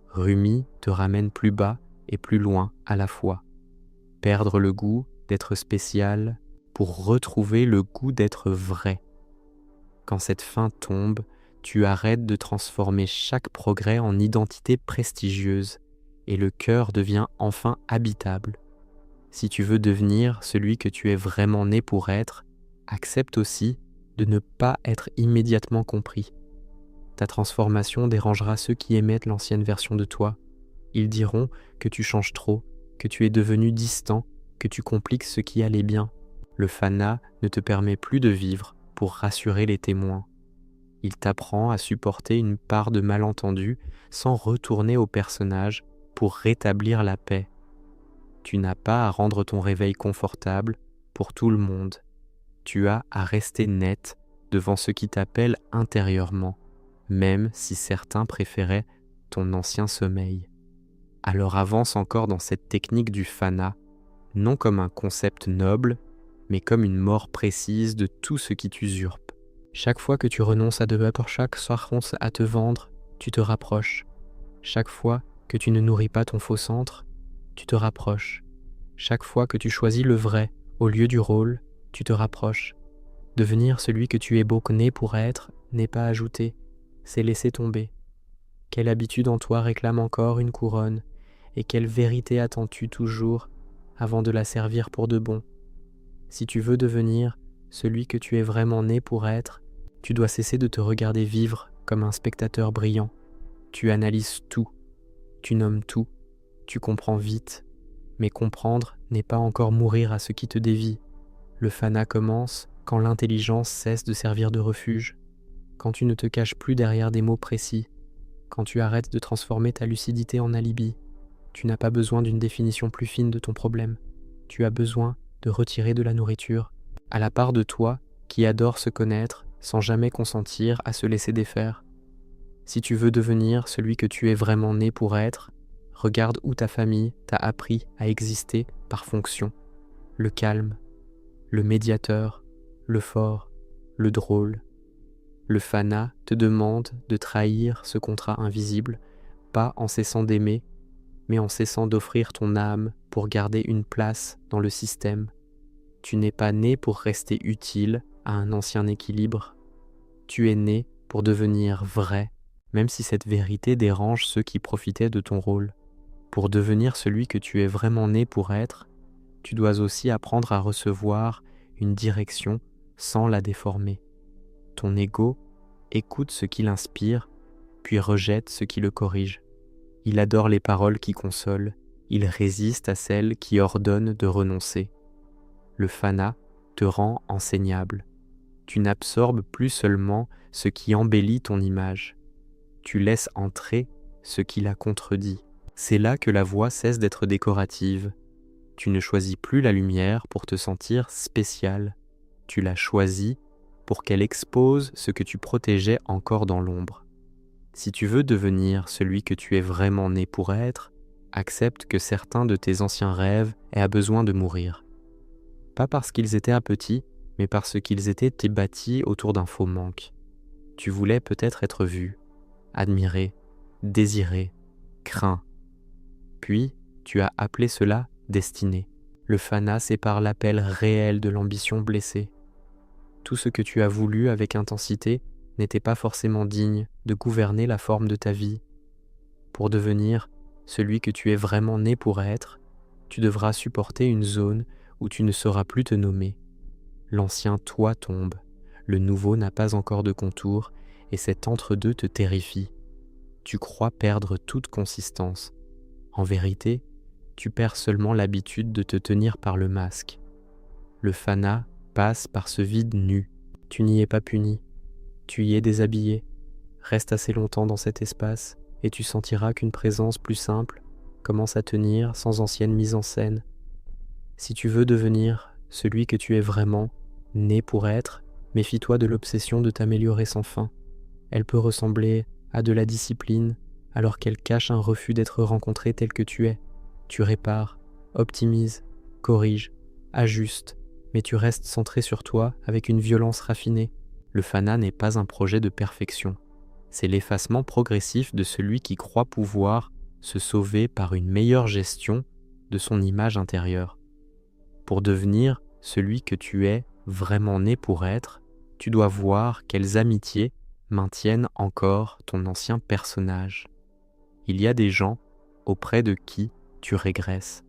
Rumi te ramène plus bas et plus loin à la fois. Perdre le goût d'être spécial pour retrouver le goût d'être vrai. Quand cette fin tombe, tu arrêtes de transformer chaque progrès en identité prestigieuse et le cœur devient enfin habitable. Si tu veux devenir celui que tu es vraiment né pour être, accepte aussi de ne pas être immédiatement compris. Ta transformation dérangera ceux qui émettent l'ancienne version de toi. Ils diront que tu changes trop, que tu es devenu distant, que tu compliques ce qui allait bien. Le fana ne te permet plus de vivre pour rassurer les témoins. Il t'apprend à supporter une part de malentendu sans retourner au personnage pour rétablir la paix. Tu n'as pas à rendre ton réveil confortable pour tout le monde. Tu as à rester net devant ce qui t'appelle intérieurement, même si certains préféraient ton ancien sommeil. Alors avance encore dans cette technique du fana, non comme un concept noble, mais comme une mort précise de tout ce qui t'usurpe. Chaque fois que tu renonces à de vapeur, chaque soir à te vendre, tu te rapproches. Chaque fois que tu ne nourris pas ton faux centre, tu te rapproches. Chaque fois que tu choisis le vrai au lieu du rôle, tu te rapproches. Devenir celui que tu es beau né pour être n'est pas ajouter, c'est laisser tomber. Quelle habitude en toi réclame encore une couronne, et quelle vérité attends-tu toujours avant de la servir pour de bon? Si tu veux devenir celui que tu es vraiment né pour être, tu dois cesser de te regarder vivre comme un spectateur brillant. Tu analyses tout, tu nommes tout, tu comprends vite, mais comprendre n'est pas encore mourir à ce qui te dévie. Le fana commence quand l'intelligence cesse de servir de refuge, quand tu ne te caches plus derrière des mots précis, quand tu arrêtes de transformer ta lucidité en alibi. Tu n'as pas besoin d'une définition plus fine de ton problème. Tu as besoin de retirer de la nourriture à la part de toi qui adore se connaître sans jamais consentir à se laisser défaire. Si tu veux devenir celui que tu es vraiment né pour être, regarde où ta famille t'a appris à exister par fonction. Le calme, le médiateur, le fort, le drôle. Le fana te demande de trahir ce contrat invisible, pas en cessant d'aimer, mais en cessant d'offrir ton âme pour garder une place dans le système. Tu n'es pas né pour rester utile à un ancien équilibre. Tu es né pour devenir vrai, même si cette vérité dérange ceux qui profitaient de ton rôle. Pour devenir celui que tu es vraiment né pour être, tu dois aussi apprendre à recevoir une direction sans la déformer. Ton ego écoute ce qui l'inspire, puis rejette ce qui le corrige. Il adore les paroles qui consolent, il résiste à celles qui ordonnent de renoncer. Le fana te rend enseignable. Tu n'absorbes plus seulement ce qui embellit ton image. Tu laisses entrer ce qui la contredit. C'est là que la voix cesse d'être décorative. Tu ne choisis plus la lumière pour te sentir spécial. Tu la choisis pour qu'elle expose ce que tu protégeais encore dans l'ombre. Si tu veux devenir celui que tu es vraiment né pour être, accepte que certains de tes anciens rêves aient besoin de mourir. Pas parce qu'ils étaient petits, mais parce qu'ils étaient bâtis autour d'un faux manque. Tu voulais peut-être être vu, admiré, désiré, craint. Puis, tu as appelé cela destinée. Le fana sépare l'appel réel de l'ambition blessée. Tout ce que tu as voulu avec intensité n'était pas forcément digne de gouverner la forme de ta vie. Pour devenir celui que tu es vraiment né pour être, tu devras supporter une zone où tu ne sauras plus te nommer. L'ancien toi tombe, le nouveau n'a pas encore de contour et cet entre-deux te terrifie. Tu crois perdre toute consistance. En vérité, tu perds seulement l'habitude de te tenir par le masque. Le fana passe par ce vide nu. Tu n'y es pas puni. Tu y es déshabillé. Reste assez longtemps dans cet espace et tu sentiras qu'une présence plus simple commence à tenir sans ancienne mise en scène. Si tu veux devenir celui que tu es vraiment, né pour être, méfie-toi de l'obsession de t'améliorer sans fin. Elle peut ressembler à de la discipline alors qu'elle cache un refus d'être rencontré tel que tu es. Tu répares, optimises, corriges, ajustes, mais tu restes centré sur toi avec une violence raffinée. Le fana n'est pas un projet de perfection. C'est l'effacement progressif de celui qui croit pouvoir se sauver par une meilleure gestion de son image intérieure. Pour devenir celui que tu es vraiment né pour être, tu dois voir quelles amitiés maintiennent encore ton ancien personnage. Il y a des gens auprès de qui tu régresses.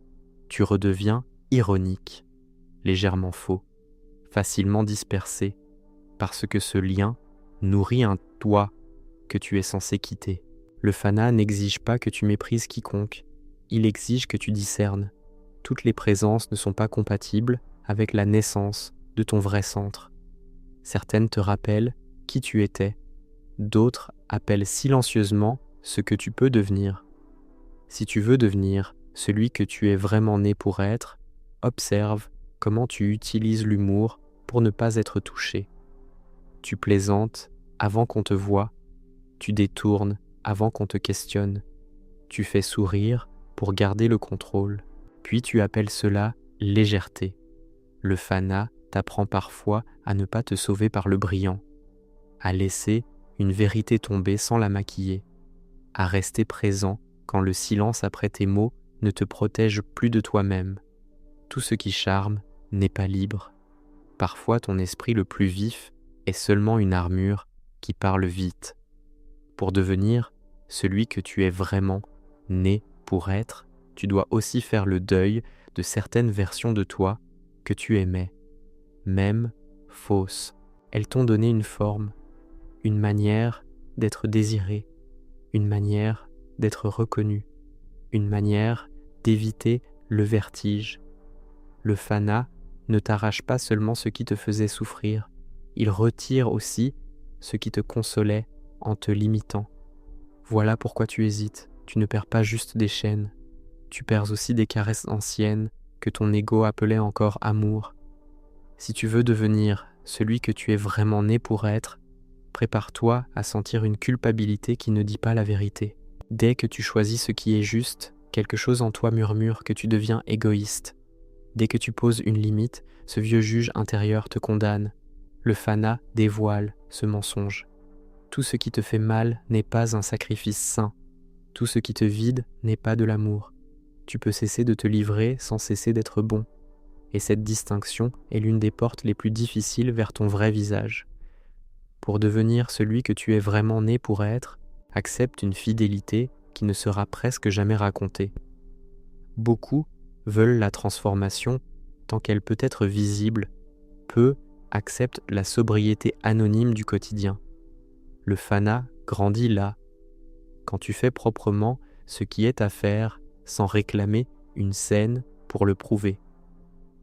Tu redeviens ironique, légèrement faux, facilement dispersé, parce que ce lien nourrit un toi que tu es censé quitter. Le fana n'exige pas que tu méprises quiconque, il exige que tu discernes. Toutes les présences ne sont pas compatibles avec la naissance de ton vrai centre. Certaines te rappellent qui tu étais, d'autres appellent silencieusement ce que tu peux devenir. Si tu veux devenir celui que tu es vraiment né pour être, observe comment tu utilises l'humour pour ne pas être touché. Tu plaisantes avant qu'on te voie, tu détournes avant qu'on te questionne, tu fais sourire pour garder le contrôle, puis tu appelles cela légèreté. Le fana t'apprend parfois à ne pas te sauver par le brillant, à laisser une vérité tomber sans la maquiller, à rester présent quand le silence après tes mots ne te protège plus de toi-même. Tout ce qui charme n'est pas libre. Parfois ton esprit le plus vif est seulement une armure qui parle vite. Pour devenir celui que tu es vraiment né pour être, tu dois aussi faire le deuil de certaines versions de toi que tu aimais, même fausses. Elles t'ont donné une forme, une manière d'être désiré, une manière d'être reconnu, une manière d'éviter le vertige. Le fana ne t'arrache pas seulement ce qui te faisait souffrir, il retire aussi ce qui te consolait en te limitant. Voilà pourquoi tu hésites, tu ne perds pas juste des chaînes, tu perds aussi des caresses anciennes que ton ego appelait encore amour. Si tu veux devenir celui que tu es vraiment né pour être, prépare-toi à sentir une culpabilité qui ne dit pas la vérité. Dès que tu choisis ce qui est juste, quelque chose en toi murmure que tu deviens égoïste. Dès que tu poses une limite, ce vieux juge intérieur te condamne. Le fana dévoile ce mensonge. Tout ce qui te fait mal n'est pas un sacrifice saint. Tout ce qui te vide n'est pas de l'amour. Tu peux cesser de te livrer sans cesser d'être bon. Et cette distinction est l'une des portes les plus difficiles vers ton vrai visage. Pour devenir celui que tu es vraiment né pour être, accepte une fidélité qui ne sera presque jamais racontée. Beaucoup veulent la transformation tant qu'elle peut être visible, peu acceptent la sobriété anonyme du quotidien. Le fana grandit là, quand tu fais proprement ce qui est à faire sans réclamer une scène pour le prouver.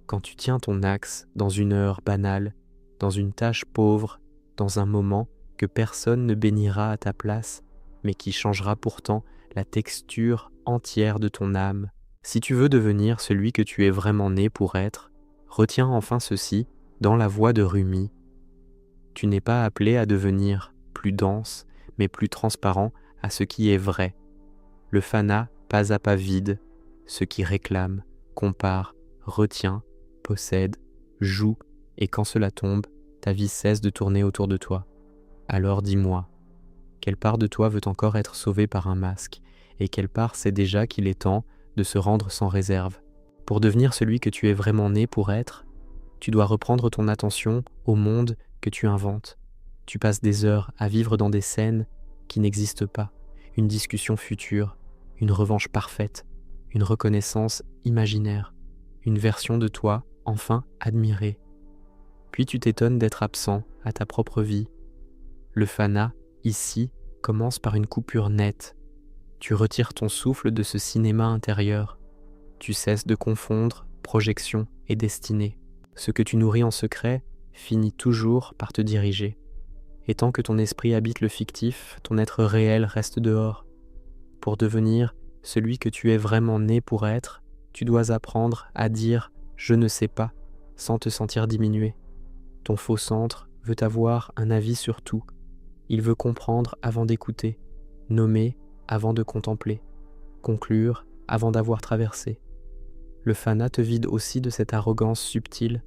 Quand tu tiens ton axe dans une heure banale, dans une tâche pauvre, dans un moment que personne ne bénira à ta place, mais qui changera pourtant la texture entière de ton âme. Si tu veux devenir celui que tu es vraiment né pour être, retiens enfin ceci dans la voix de Rumi. Tu n'es pas appelé à devenir plus dense, mais plus transparent à ce qui est vrai. Le fana, pas à pas vide, ce qui réclame, compare, retient, possède, joue, et quand cela tombe, ta vie cesse de tourner autour de toi. Alors dis-moi, quelle part de toi veut encore être sauvée par un masque, et quelle part sait déjà qu'il est temps de se rendre sans réserve. Pour devenir celui que tu es vraiment né pour être, tu dois reprendre ton attention au monde que tu inventes. Tu passes des heures à vivre dans des scènes qui n'existent pas, une discussion future, une revanche parfaite, une reconnaissance imaginaire, une version de toi enfin admirée. Puis tu t'étonnes d'être absent à ta propre vie. Le fana, ici, commence par une coupure nette. Tu retires ton souffle de ce cinéma intérieur. Tu cesses de confondre projection et destinée. Ce que tu nourris en secret finit toujours par te diriger. Et tant que ton esprit habite le fictif, ton être réel reste dehors. Pour devenir celui que tu es vraiment né pour être, tu dois apprendre à dire « je ne sais pas » sans te sentir diminué. Ton faux centre veut avoir un avis sur tout. Il veut comprendre avant d'écouter, nommer avant de contempler, conclure avant d'avoir traversé. Le fana te vide aussi de cette arrogance subtile.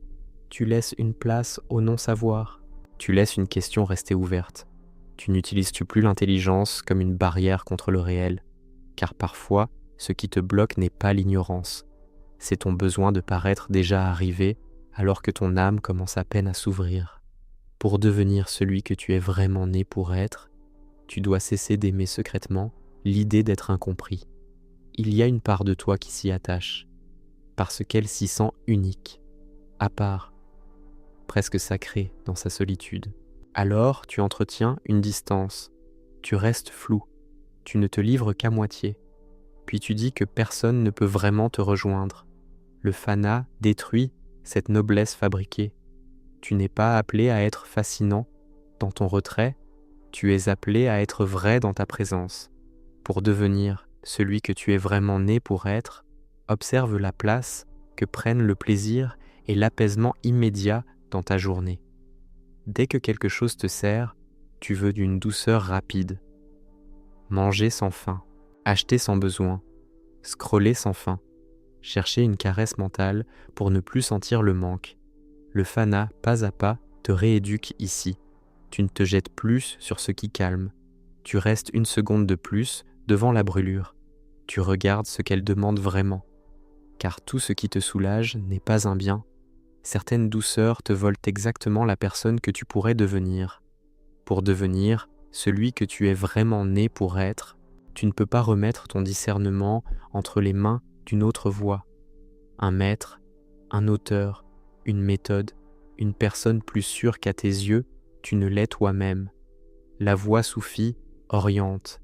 Tu laisses une place au non-savoir. Tu laisses une question rester ouverte. Tu n'utilises plus l'intelligence comme une barrière contre le réel, car parfois, ce qui te bloque n'est pas l'ignorance. C'est ton besoin de paraître déjà arrivé alors que ton âme commence à peine à s'ouvrir. Pour devenir celui que tu es vraiment né pour être, tu dois cesser d'aimer secrètement l'idée d'être incompris. Il y a une part de toi qui s'y attache, parce qu'elle s'y sent unique, à part, presque sacrée dans sa solitude. Alors tu entretiens une distance, tu restes flou, tu ne te livres qu'à moitié, puis tu dis que personne ne peut vraiment te rejoindre. Le fana détruit cette noblesse fabriquée. Tu n'es pas appelé à être fascinant dans ton retrait, tu es appelé à être vrai dans ta présence. Pour devenir celui que tu es vraiment né pour être, observe la place que prennent le plaisir et l'apaisement immédiat dans ta journée. Dès que quelque chose te sert, tu veux d'une douceur rapide. Manger sans faim, acheter sans besoin, scroller sans fin, chercher une caresse mentale pour ne plus sentir le manque. Le fana, pas à pas, te rééduque ici. Tu ne te jettes plus sur ce qui calme. Tu restes une seconde de plus devant la brûlure. Tu regardes ce qu'elle demande vraiment, car tout ce qui te soulage n'est pas un bien. Certaines douceurs te volent exactement la personne que tu pourrais devenir. Pour devenir celui que tu es vraiment né pour être, tu ne peux pas remettre ton discernement entre les mains d'une autre voix, un maître, un auteur, une méthode, une personne plus sûre qu'à tes yeux, tu ne l'es toi-même. La voix soufie oriente,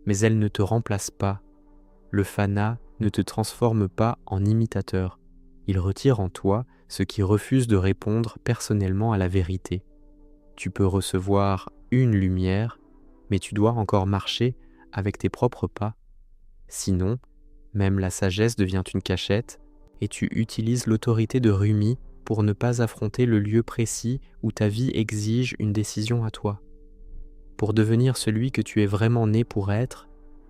mais elle ne te remplace pas. Le fana ne te transforme pas en imitateur. Il retire en toi ce qui refuse de répondre personnellement à la vérité. Tu peux recevoir une lumière, mais tu dois encore marcher avec tes propres pas. Sinon, même la sagesse devient une cachette et tu utilises l'autorité de Rumi pour ne pas affronter le lieu précis où ta vie exige une décision à toi. Pour devenir celui que tu es vraiment né pour être,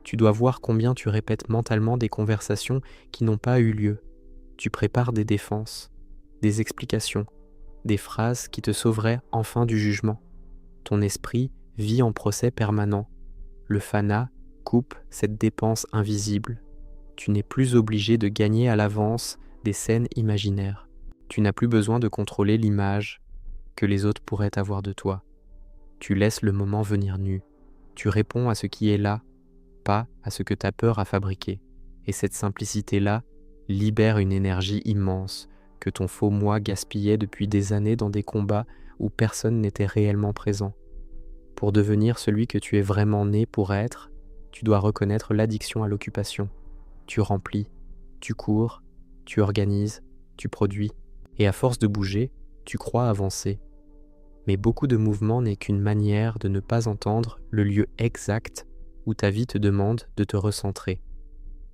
tu dois voir combien tu répètes mentalement des conversations qui n'ont pas eu lieu. Tu prépares des défenses, des explications, des phrases qui te sauveraient enfin du jugement. Ton esprit vit en procès permanent. Le fana coupe cette dépense invisible. Tu n'es plus obligé de gagner à l'avance des scènes imaginaires. Tu n'as plus besoin de contrôler l'image que les autres pourraient avoir de toi. Tu laisses le moment venir nu. Tu réponds à ce qui est là, pas à ce que ta peur a fabriqué. Et cette simplicité-là libère une énergie immense que ton faux moi gaspillait depuis des années dans des combats où personne n'était réellement présent. Pour devenir celui que tu es vraiment né pour être, tu dois reconnaître l'addiction à l'occupation. Tu remplis, tu cours, tu organises, tu produis, et à force de bouger, tu crois avancer. Mais beaucoup de mouvement n'est qu'une manière de ne pas entendre le lieu exact où ta vie te demande de te recentrer.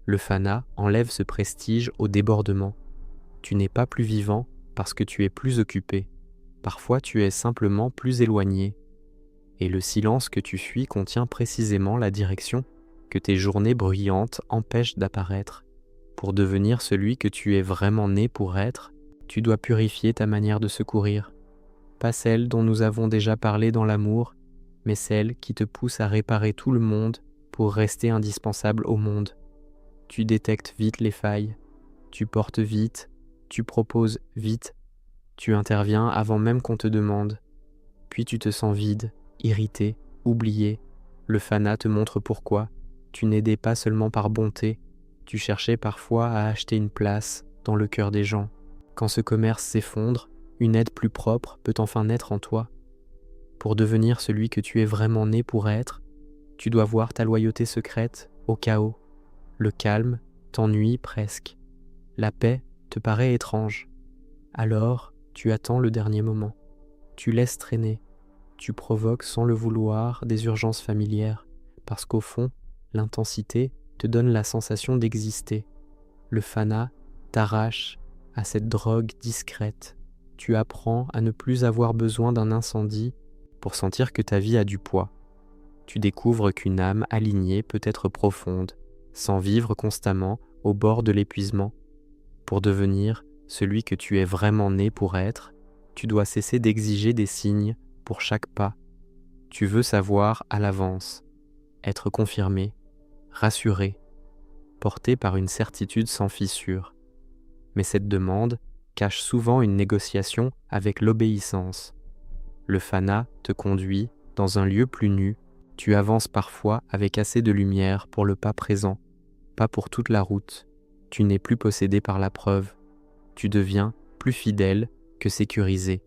Le fana enlève ce prestige au débordement. Tu n'es pas plus vivant parce que tu es plus occupé. Parfois tu es simplement plus éloigné. Et le silence que tu fuis contient précisément la direction que tes journées bruyantes empêchent d'apparaître. Pour devenir celui que tu es vraiment né pour être, tu dois purifier ta manière de secourir. Pas celle dont nous avons déjà parlé dans l'amour, mais celle qui te pousse à réparer tout le monde pour rester indispensable au monde. Tu détectes vite les failles, tu portes vite, tu proposes vite, tu interviens avant même qu'on te demande. Puis tu te sens vide, irrité, oublié. Le fana te montre pourquoi. Tu n'aidais pas seulement par bonté, tu cherchais parfois à acheter une place dans le cœur des gens. Quand ce commerce s'effondre, une aide plus propre peut enfin naître en toi. Pour devenir celui que tu es vraiment né pour être, tu dois voir ta loyauté secrète au chaos. Le calme t'ennuie presque. La paix te paraît étrange. Alors, tu attends le dernier moment. Tu laisses traîner. Tu provoques sans le vouloir des urgences familières, parce qu'au fond, l'intensité te donne la sensation d'exister. Le fana t'arrache à cette drogue discrète. Tu apprends à ne plus avoir besoin d'un incendie pour sentir que ta vie a du poids. Tu découvres qu'une âme alignée peut être profonde, sans vivre constamment au bord de l'épuisement. Pour devenir celui que tu es vraiment né pour être, tu dois cesser d'exiger des signes pour chaque pas. Tu veux savoir à l'avance, être confirmé, rassuré, porté par une certitude sans fissure. Mais cette demande cache souvent une négociation avec l'obéissance. Le fana te conduit dans un lieu plus nu. Tu avances parfois avec assez de lumière pour le pas présent, pas pour toute la route. Tu n'es plus possédé par la preuve. Tu deviens plus fidèle que sécurisé.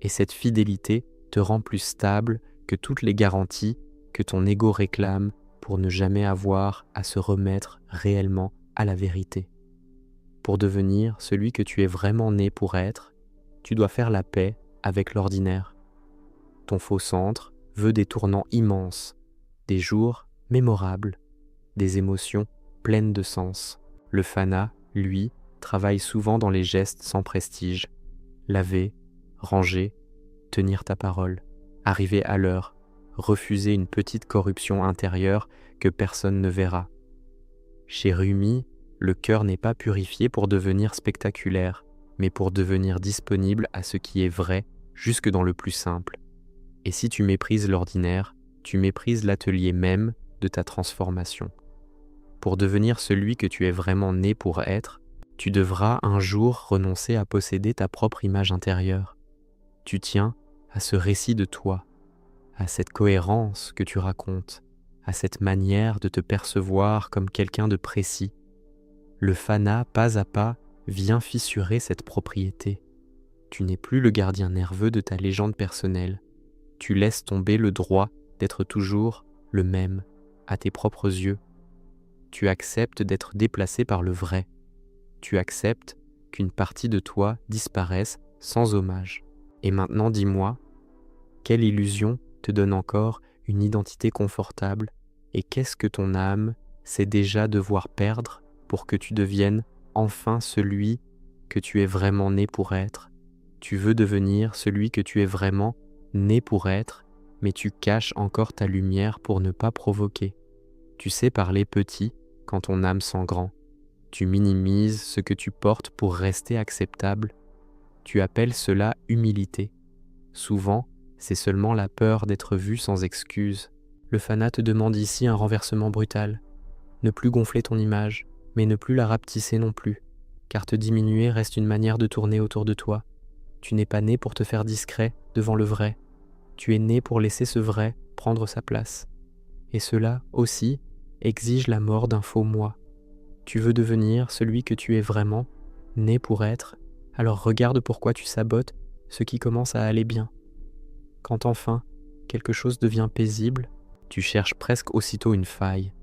Et cette fidélité te rend plus stable que toutes les garanties que ton ego réclame pour ne jamais avoir à se remettre réellement à la vérité. Pour devenir celui que tu es vraiment né pour être, tu dois faire la paix avec l'ordinaire. Ton faux centre veut des tournants immenses, des jours mémorables, des émotions pleines de sens. Le fana, lui, travaille souvent dans les gestes sans prestige. Laver, ranger, tenir ta parole, arriver à l'heure, refuser une petite corruption intérieure que personne ne verra. Chez Rumi, le cœur n'est pas purifié pour devenir spectaculaire, mais pour devenir disponible à ce qui est vrai, jusque dans le plus simple. Et si tu méprises l'ordinaire, tu méprises l'atelier même de ta transformation. Pour devenir celui que tu es vraiment né pour être, tu devras un jour renoncer à posséder ta propre image intérieure. Tu tiens à ce récit de toi, à cette cohérence que tu racontes, à cette manière de te percevoir comme quelqu'un de précis. Le fana, pas à pas, vient fissurer cette propriété. Tu n'es plus le gardien nerveux de ta légende personnelle. Tu laisses tomber le droit d'être toujours le même à tes propres yeux. Tu acceptes d'être déplacé par le vrai. Tu acceptes qu'une partie de toi disparaisse sans hommage. Et maintenant dis-moi, quelle illusion te donne encore une identité confortable et qu'est-ce que ton âme sait déjà devoir perdre pour que tu deviennes enfin celui que tu es vraiment né pour être? Tu veux devenir celui que tu es vraiment né pour être, mais tu caches encore ta lumière pour ne pas provoquer. Tu sais parler petit quand ton âme sent grand. Tu minimises ce que tu portes pour rester acceptable. Tu appelles cela humilité. Souvent, c'est seulement la peur d'être vu sans excuse. Le fana te demande ici un renversement brutal. Ne plus gonfler ton image, mais ne plus la rapetisser non plus, car te diminuer reste une manière de tourner autour de toi. Tu n'es pas né pour te faire discret devant le vrai. Tu es né pour laisser ce vrai prendre sa place. Et cela aussi exige la mort d'un faux moi. Tu veux devenir celui que tu es vraiment, né pour être, alors regarde pourquoi tu sabotes ce qui commence à aller bien. Quand enfin quelque chose devient paisible, tu cherches presque aussitôt une faille.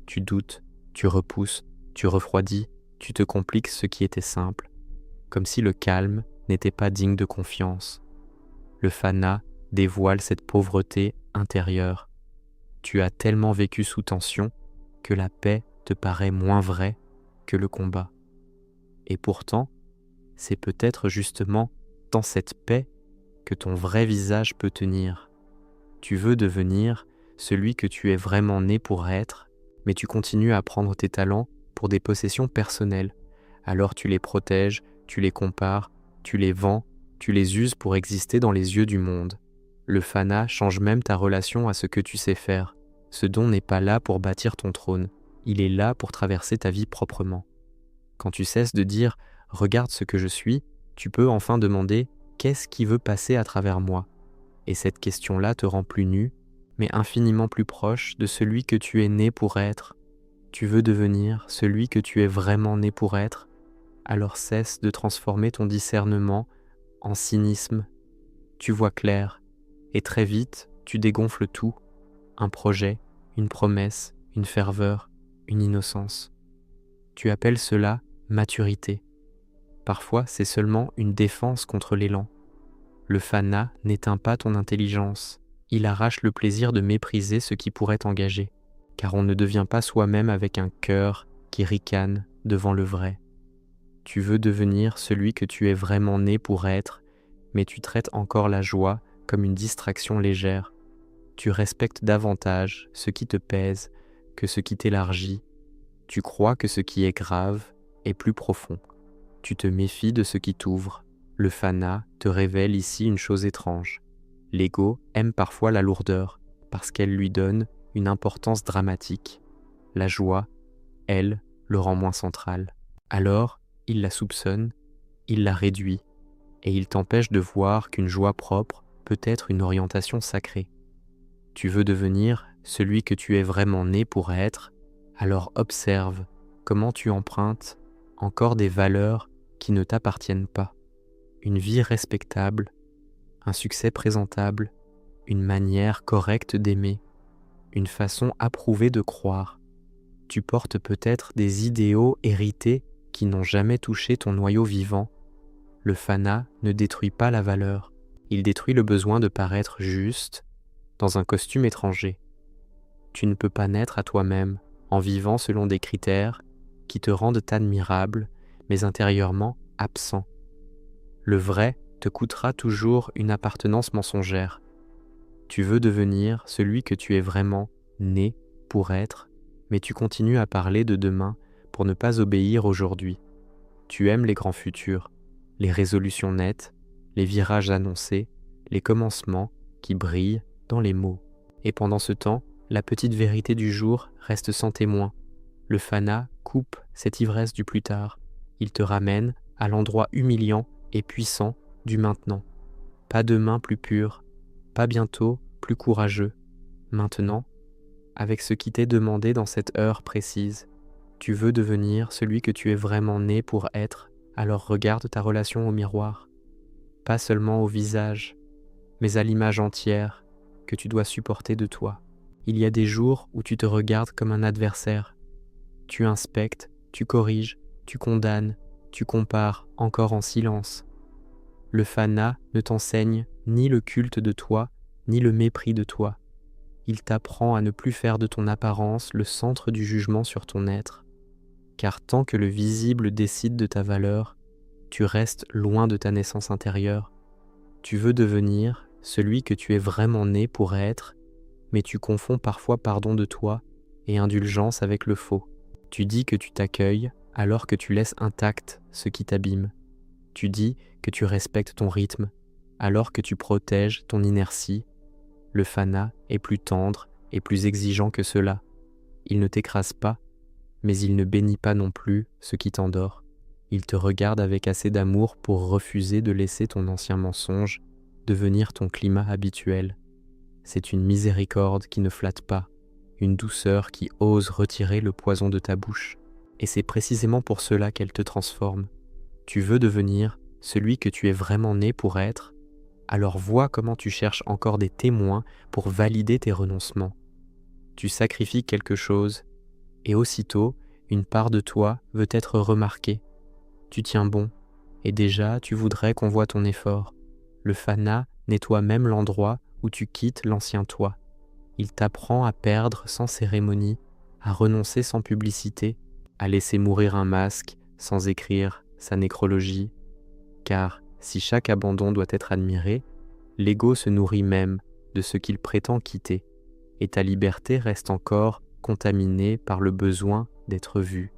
Tu doutes, tu repousses, tu refroidis, tu te compliques ce qui était simple, comme si le calme n'était pas digne de confiance. Le fana dévoile cette pauvreté intérieure. Tu as tellement vécu sous tension que la paix te paraît moins vraie que le combat. Et pourtant, c'est peut-être justement dans cette paix que ton vrai visage peut tenir. Tu veux devenir celui que tu es vraiment né pour être, mais tu continues à prendre tes talents pour des possessions personnelles. Alors tu les protèges, tu les compares, tu les vends, tu les uses pour exister dans les yeux du monde. Le fana change même ta relation à ce que tu sais faire. Ce don n'est pas là pour bâtir ton trône, il est là pour traverser ta vie proprement. Quand tu cesses de dire « regarde ce que je suis », tu peux enfin demander « qu'est-ce qui veut passer à travers moi ?» Et cette question-là te rend plus nu, mais infiniment plus proche de celui que tu es né pour être. Tu veux devenir celui que tu es vraiment né pour être, alors cesse de transformer ton discernement en cynisme. Tu vois clair, et très vite, tu dégonfles tout. Un projet, une promesse, une ferveur, une innocence. Tu appelles cela maturité. Parfois, c'est seulement une défense contre l'élan. Le fana n'éteint pas ton intelligence, il arrache le plaisir de mépriser ce qui pourrait t'engager, car on ne devient pas soi-même avec un cœur qui ricane devant le vrai. Tu veux devenir celui que tu es vraiment né pour être, mais tu traites encore la joie comme une distraction légère. Tu respectes davantage ce qui te pèse que ce qui t'élargit. Tu crois que ce qui est grave est plus profond. Tu te méfies de ce qui t'ouvre. Le fana te révèle ici une chose étrange. L'ego aime parfois la lourdeur parce qu'elle lui donne une importance dramatique. La joie, elle, le rend moins centrale. Alors, il la soupçonne, il la réduit, et il t'empêche de voir qu'une joie propre peut être une orientation sacrée. Tu veux devenir celui que tu es vraiment né pour être, alors observe comment tu empruntes encore des valeurs qui ne t'appartiennent pas. Une vie respectable, un succès présentable, une manière correcte d'aimer, une façon approuvée de croire. Tu portes peut-être des idéaux hérités qui n'ont jamais touché ton noyau vivant. Le fana ne détruit pas la valeur, il détruit le besoin de paraître juste dans un costume étranger. Tu ne peux pas naître à toi-même en vivant selon des critères qui te rendent admirable, mais intérieurement absent. Le vrai te coûtera toujours une appartenance mensongère. Tu veux devenir celui que tu es vraiment né pour être, mais tu continues à parler de demain pour ne pas obéir aujourd'hui. Tu aimes les grands futurs, les résolutions nettes, les virages annoncés, les commencements qui brillent dans les mots. Et pendant ce temps, la petite vérité du jour reste sans témoin. Le fana coupe cette ivresse du plus tard. Il te ramène à l'endroit humiliant et puissant du maintenant. Pas demain plus pur, pas bientôt plus courageux. Maintenant, avec ce qui t'est demandé dans cette heure précise, tu veux devenir celui que tu es vraiment né pour être, alors regarde ta relation au miroir. Pas seulement au visage, mais à l'image entière que tu dois supporter de toi. Il y a des jours où tu te regardes comme un adversaire. Tu inspectes, tu corriges, tu condamnes, tu compares encore en silence. Le fana ne t'enseigne ni le culte de toi, ni le mépris de toi. Il t'apprend à ne plus faire de ton apparence le centre du jugement sur ton être. Car tant que le visible décide de ta valeur, tu restes loin de ta naissance intérieure. Tu veux devenir celui que tu es vraiment né pour être, mais tu confonds parfois pardon de toi et indulgence avec le faux. Tu dis que tu t'accueilles alors que tu laisses intact ce qui t'abîme. Tu dis que tu respectes ton rythme alors que tu protèges ton inertie. Le fana est plus tendre et plus exigeant que cela. Il ne t'écrase pas, mais il ne bénit pas non plus ce qui t'endort. Il te regarde avec assez d'amour pour refuser de laisser ton ancien mensonge devenir ton climat habituel. C'est une miséricorde qui ne flatte pas, une douceur qui ose retirer le poison de ta bouche. Et c'est précisément pour cela qu'elle te transforme. Tu veux devenir celui que tu es vraiment né pour être, alors vois comment tu cherches encore des témoins pour valider tes renoncements. Tu sacrifies quelque chose, et aussitôt, une part de toi veut être remarquée. Tu tiens bon, et déjà tu voudrais qu'on voie ton effort. Le fana nettoie même l'endroit où tu quittes l'ancien toi. Il t'apprend à perdre sans cérémonie, à renoncer sans publicité, à laisser mourir un masque sans écrire sa nécrologie. Car si chaque abandon doit être admiré, l'ego se nourrit même de ce qu'il prétend quitter, et ta liberté reste encore contaminée par le besoin d'être vue.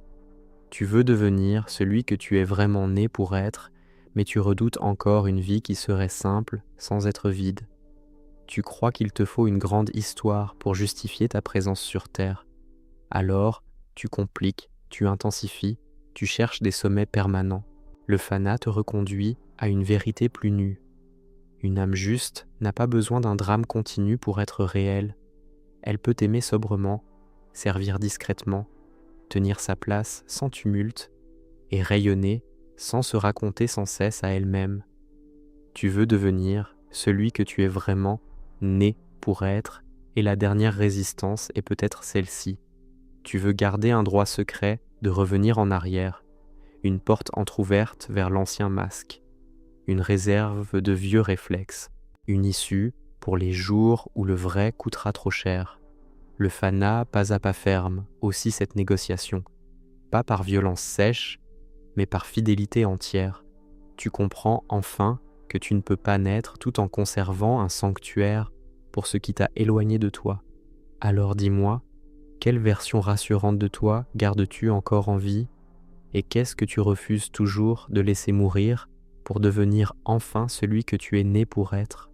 Tu veux devenir celui que tu es vraiment né pour être, mais tu redoutes encore une vie qui serait simple sans être vide. Tu crois qu'il te faut une grande histoire pour justifier ta présence sur Terre. Alors, tu compliques, tu intensifies, tu cherches des sommets permanents. Le fana te reconduit à une vérité plus nue. Une âme juste n'a pas besoin d'un drame continu pour être réelle. Elle peut aimer sobrement, servir discrètement, tenir sa place sans tumulte et rayonner sans se raconter sans cesse à elle-même. Tu veux devenir celui que tu es vraiment né pour être, et la dernière résistance est peut-être celle-ci. Tu veux garder un droit secret de revenir en arrière, une porte entr'ouverte vers l'ancien masque, une réserve de vieux réflexes, une issue pour les jours où le vrai coûtera trop cher. Le fana pas à pas ferme aussi cette négociation, pas par violence sèche, mais par fidélité entière. Tu comprends enfin que tu ne peux pas naître tout en conservant un sanctuaire pour ce qui t'a éloigné de toi. Alors dis-moi, quelle version rassurante de toi gardes-tu encore en vie et qu'est-ce que tu refuses toujours de laisser mourir pour devenir enfin celui que tu es né pour être ?